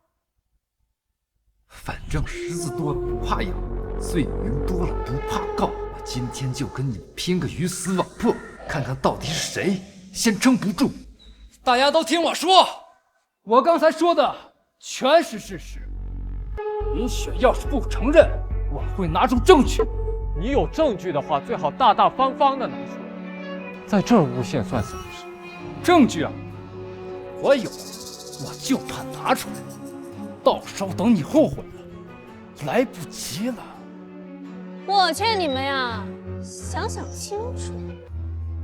反正虱子多了不怕痒，罪名多了不怕告。我今天就跟你们拼个鱼死网破，看看到底是谁先撑不住。大家都听我说，我刚才说的全是事实。林雪要是不承认，我会拿出证据。你有证据的话，最好大大方方的拿出来。在这儿诬陷算什么事？证据啊，我有，我就怕拿出来，到时候等你后悔了，来不及了。我劝你们呀，想想清楚，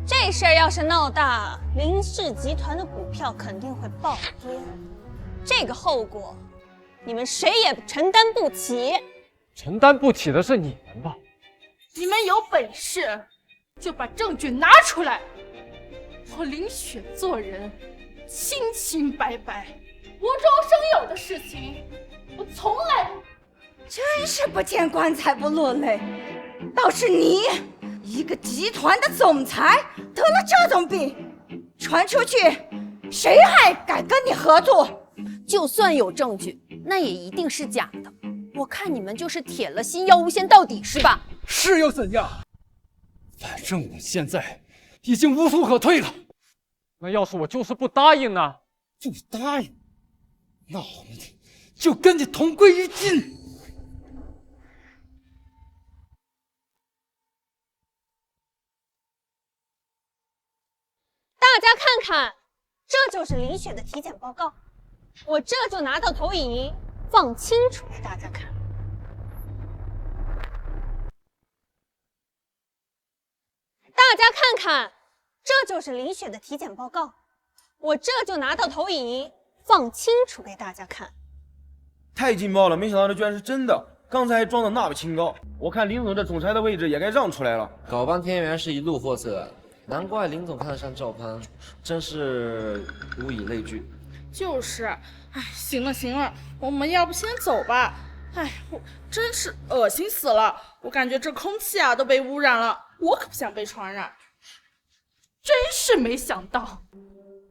这事儿要是闹大，林氏集团的股票肯定会暴跌，这个后果，你们谁也承担不起。承担不起的是你们吧？你们有本事就把证据拿出来！我林雪做人清清白白，无中生有的事情我从来……真是不见棺材不落泪，倒是你一个集团的总裁得了这种病，传出去谁还敢跟你合作？就算有证据，那也一定是假的。我看你们就是铁了心要诬陷到底，是吧？是又怎样？反正我现在已经无处可退了。那要是我就是不答应呢？不答应，那我们就跟你同归于尽。大家看看，这就是林雪的体检报告，我这就拿到投影仪，放清楚给大家看。大家看看，这就是林雪的体检报告，我这就拿到投影仪，放清楚给大家看。太劲爆了，没想到这居然是真的，刚才还装的那么清高。我看林总这总裁的位置也该让出来了。搞半天原来是一路货色，难怪林总看得上赵攀，真是物以类聚。就是，哎，行了行了，我们要不先走吧。哎，我真是恶心死了，我感觉这空气啊都被污染了，我可不想被传染。真是没想到，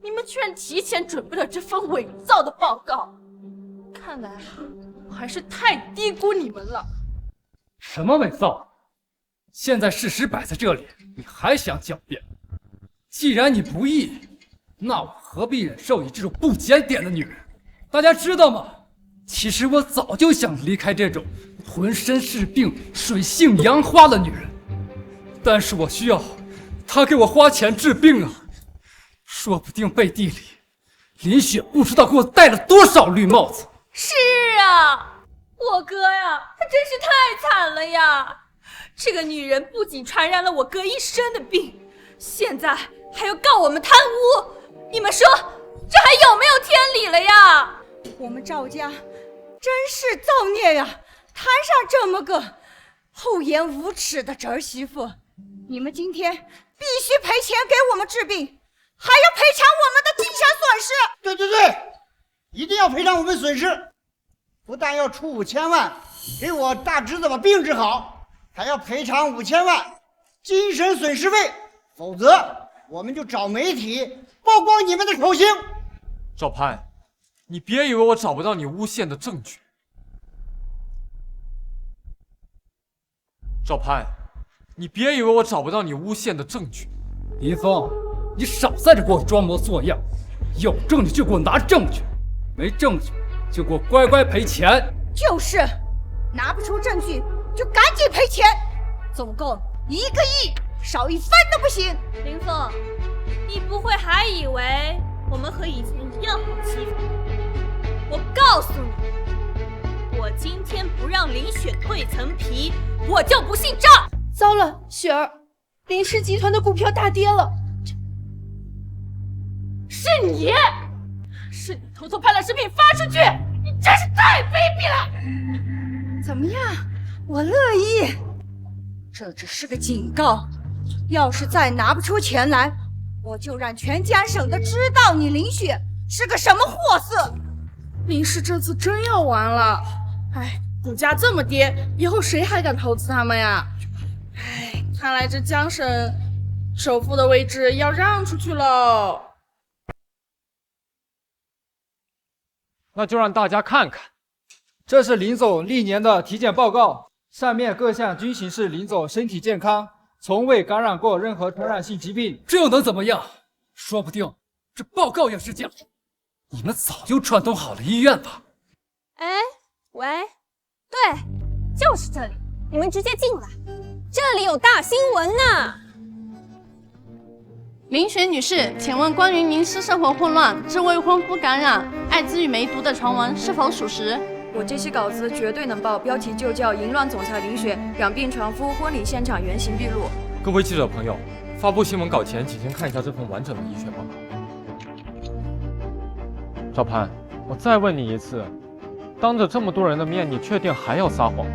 你们居然提前准备了这份伪造的报告，看来我还是太低估你们了。什么伪造？现在事实摆在这里，你还想狡辩？既然你不义，那我何必忍受你这种不检点的女人？大家知道吗？其实我早就想离开这种浑身是病、水性杨花的女人，但是我需要她给我花钱治病啊！说不定背地里，林雪不知道给我戴了多少绿帽子。是啊，我哥呀，他真是太惨了呀！这个女人不仅传染了我哥一身的病，现在还要告我们贪污，你们说这还有没有天理了呀？我们赵家真是造孽呀！摊上这么个厚颜无耻的侄儿媳妇，你们今天必须赔钱给我们治病，还要赔偿我们的精神损失。对对对，一定要赔偿我们损失，不但要出5000万给我大侄子把病治好，还要赔偿5000万精神损失费，否则我们就找媒体曝光你们的丑行。赵攀，你别以为我找不到你诬陷的证据。赵攀，你别以为我找不到你诬陷的证据。林峰，你少在这给我装模作样，有证据就给我拿证据，没证据就给我乖乖赔钱。就是，拿不出证据就赶紧赔钱，总共1个亿，少1分都不行。林峰，你不会还以为我们和以前一样好欺负？我告诉你，我我今天不让林雪蜕层皮，我就不姓赵。糟了，雪儿，林氏集团的股票大跌了。是你偷偷拍了视频发出去，你真是太卑鄙了！怎么样？我乐意。这只是个警告，要是再拿不出钱来，我就让全江省的知道你林雪是个什么货色。林氏这次真要完了，哎，股价这么跌，以后谁还敢投资他们呀？哎，看来这江省首富的位置要让出去喽。那就让大家看看，这是林总历年的体检报告，上面各项均显示林总身体健康，从未感染过任何传染性疾病。这又能怎么样？说不定这报告也是假的。你们早就串通好了医院吧？哎，喂，对，就是这里，你们直接进来，这里有大新闻呢。林雪女士，请问关于您私生活混乱致未婚夫感染艾滋与梅毒的传闻是否属实？我这期稿子绝对能报，标题就叫淫乱总裁林雪养病传夫，婚礼现场原形毕露。各位记者朋友，发布新闻稿前，请先看一下这份完整的医学报告。赵潘，我再问你一次，当着这么多人的面，你确定还要撒谎？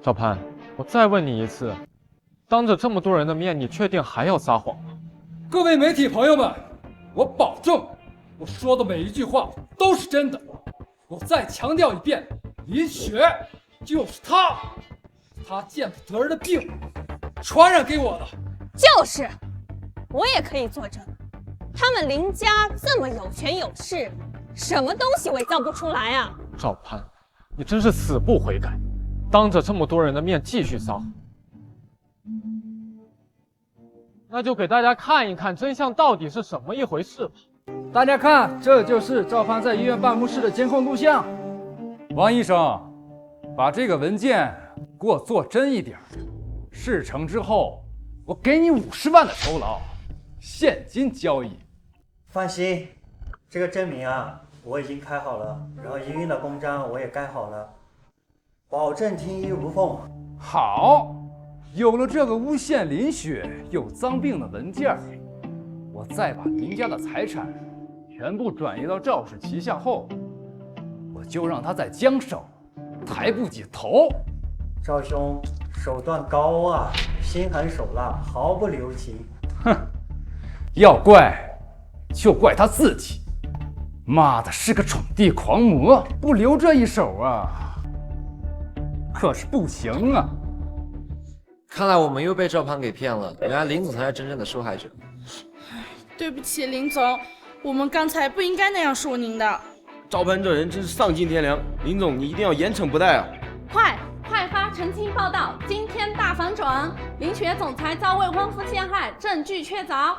赵潘，我再问你一次，当着这么多人的面，你确定还要撒谎吗？各位媒体朋友们，我保证，我说的每一句话都是真的。我再强调一遍，林雪就是她见不得人的病传染给我的。就是，我也可以作证。他们林家这么有权有势，什么东西伪造不出来啊？赵潘，你真是死不悔改，当着这么多人的面继续撒谎。那就给大家看一看真相到底是什么一回事吧。大家看，这就是赵潘在医院办公室的监控录像。王医生，把这个文件给我做真一点，事成之后我给你50万的酬劳，现金交易。放心，这个证明啊，我已经开好了，然后医院的公章我也盖好了，保证听医无缝。好，有了这个诬陷林雪有脏病的文件，我再把林家的财产全部转移到赵氏旗下后，我就让他在江省抬不起头。赵兄手段高啊，心狠手辣，毫不留情。哼，要怪就怪他自己，妈的是个宠弟狂魔，不留这一手啊，可是不行啊。看来我们又被赵潘给骗了，原来林总才是真正的受害者。对不起，林总，我们刚才不应该那样说您的。赵潘这人真是丧尽天良，林总你一定要严惩不贷啊！快发澄清报道！今天大反转，林雪总裁遭未婚夫陷害，证据确凿。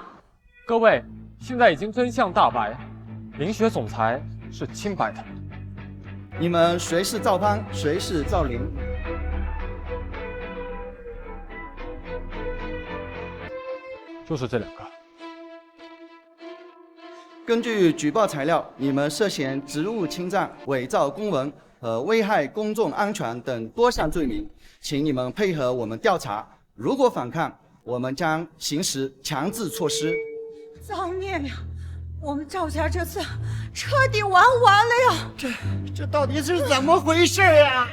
各位，现在已经真相大白，林雪总裁是清白的。你们谁是赵潘，谁是赵林？就是这两个。根据举报材料，你们涉嫌职务侵占、伪造公文和危害公众安全等多项罪名，请你们配合我们调查。如果反抗，我们将行使强制措施。脏孽呀！我们赵家这次彻底玩完了呀！这到底是怎么回事呀？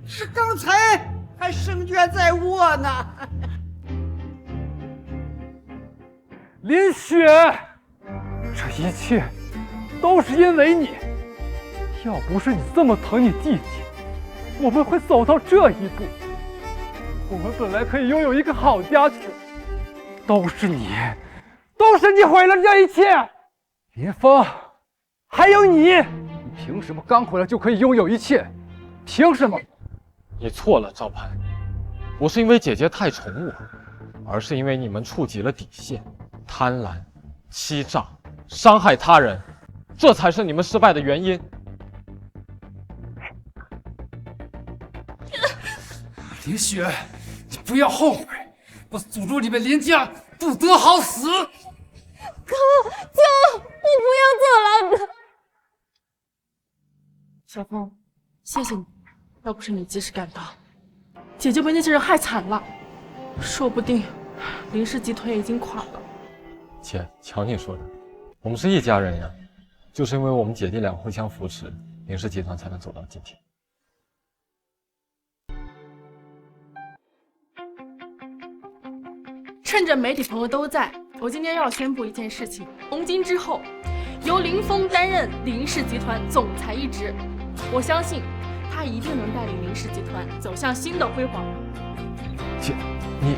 这刚才还胜券在握呢。林雪，这一切都是因为你。要不是你这么疼你弟弟，我们会走到这一步。我们本来可以拥有一个好家庭，都是你毁了这一切。林峰，还有你凭什么刚回来就可以拥有一切？凭什么？你错了，赵潘，不是因为姐姐太宠我，而是因为你们触及了底线，贪婪、欺诈、伤害他人，这才是你们失败的原因。林雪，你不要后悔，我诅咒你们林家不得好死。哥，救我！你不要走了，哥。小凤，谢谢你，要不是你及时赶到，姐就被那些人害惨了，说不定林氏集团也已经垮了。姐，瞧你说的，我们是一家人呀，就是因为我们姐弟俩互相扶持，林氏集团才能走到今天。趁着媒体朋友都在，我今天要宣布一件事情：从今之后，由林峰担任林氏集团总裁一职。我相信他一定能带领林氏集团走向新的辉煌。姐，你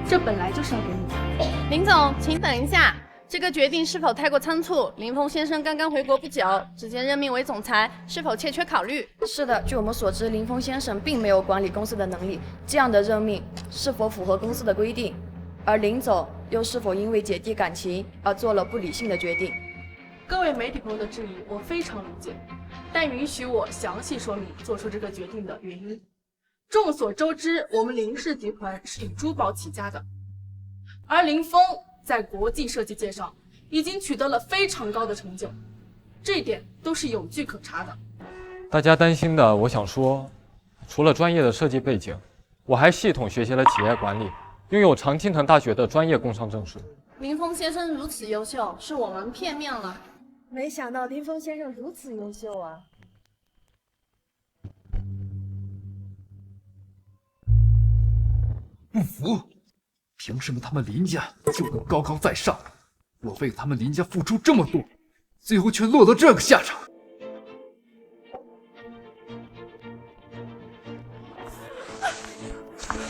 这本来就是要给你的。林总，请等一下，这个决定是否太过仓促？林峰先生刚刚回国不久，直接任命为总裁，是否欠缺考虑？是的，据我们所知，林峰先生并没有管理公司的能力，这样的任命是否符合公司的规定？而林总又是否因为姐弟感情而做了不理性的决定？各位媒体朋友的质疑我非常理解，但允许我详细说明做出这个决定的原因。众所周知，我们林氏集团是以珠宝起家的，而林峰在国际设计界上已经取得了非常高的成就，这一点都是有据可查的。大家担心的，我想说，除了专业的设计背景，我还系统学习了企业管理，拥有常青藤大学的专业工商证书。林峰先生如此优秀，是我们片面了。没想到林峰先生如此优秀啊！不服？凭什么他们林家就能高高在上？我为他们林家付出这么多，最后却落得这个下场。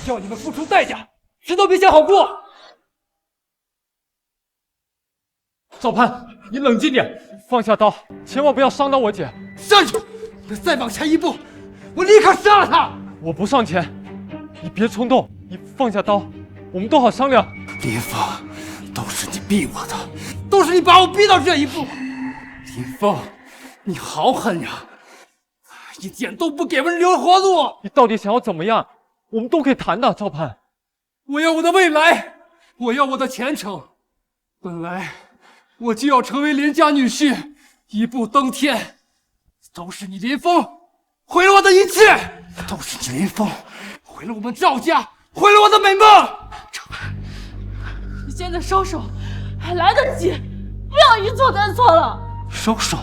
要你们付出代价，谁都别想好过。赵潘，你冷静点，放下刀，千万不要伤到我姐。上去！你再往前一步，我立刻杀了他！我不上前，你别冲动，你放下刀，我们都好商量。林峰，都是你逼我的，都是你把我逼到这一步。林峰，你好狠呀，一点都不给我们留活路。你到底想要怎么样？我们都可以谈的，赵潘。我要我的未来，我要我的前程。本来我就要成为林家女婿，一步登天。都是你林峰毁了我的一切，都是你林峰毁了我们赵家，毁了我的美梦。你现在收手还来得及，不要一错再错了。收手？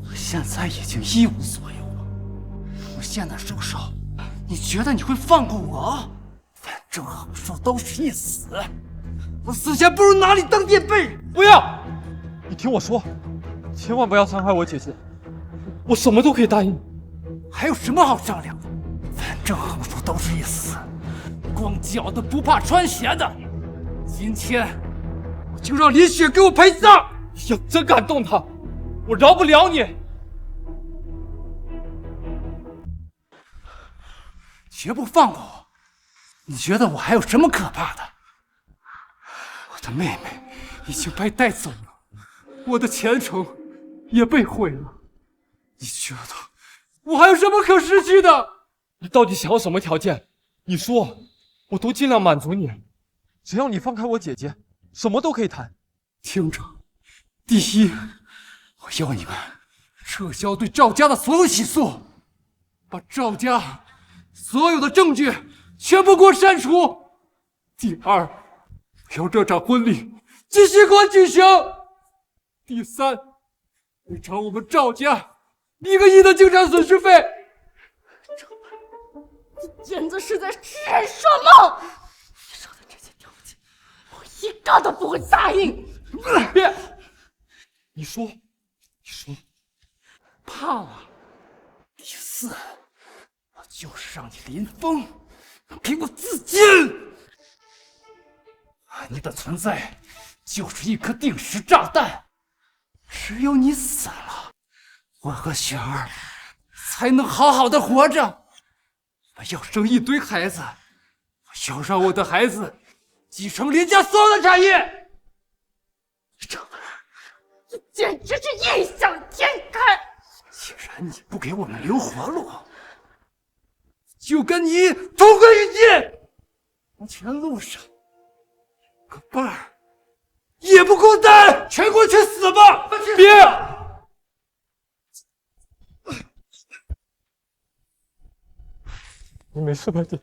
我现在已经一无所有了。我现在收手，你觉得你会放过我？反正横竖都是一死，我死前不如拿你当垫背。不要！你听我说，千万不要伤害我姐姐，我什么都可以答应。还有什么好商量的？反正横竖都是一死，光脚的不怕穿鞋的。今天我就让林雪给我陪葬。要真敢动她，我饶不了你。绝不放过我！你觉得我还有什么可怕的？我的妹妹已经被带走了，我的前程也被毁了。你觉得我还有什么可失去的？你到底想要什么条件？你说，我都尽量满足你。只要你放开我姐姐，什么都可以谈。听着，第一，我要你们撤销对赵家的所有起诉，把赵家所有的证据全部给我删除。第二，我要这场婚礼继续给我举行。第三，赔偿我们赵家1个亿的精神损失费。你简直是在痴人说梦！你说的这些条件，我一个都不会答应。别，你说，怕了。第四，我就是让你林峰给我自尽。你的存在就是一颗定时炸弹，只有你死了，我和雪儿才能好好的活着。我要生一堆孩子，我要让我的孩子继承林家所有的产业。这简直是异想天开！既然你不给我们留活路，就跟你同归于尽。安全路上有个伴儿，也不孤单。全给我去死吧！别！你没事吧，爹？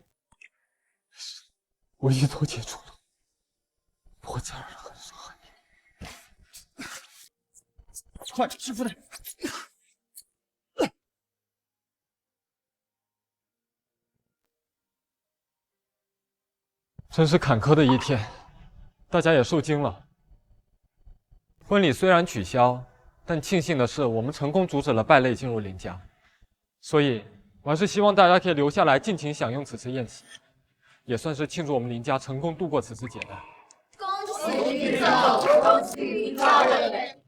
我一头接触了，我家人很伤害你。快，师傅的。真是坎坷的一天，大家也受惊了。婚礼虽然取消，但庆幸的是，我们成功阻止了败类进入林家。所以，我还是希望大家可以留下来，尽情享用此次宴席，也算是庆祝我们林家成功度过此次劫难。恭喜林总，恭喜林大人。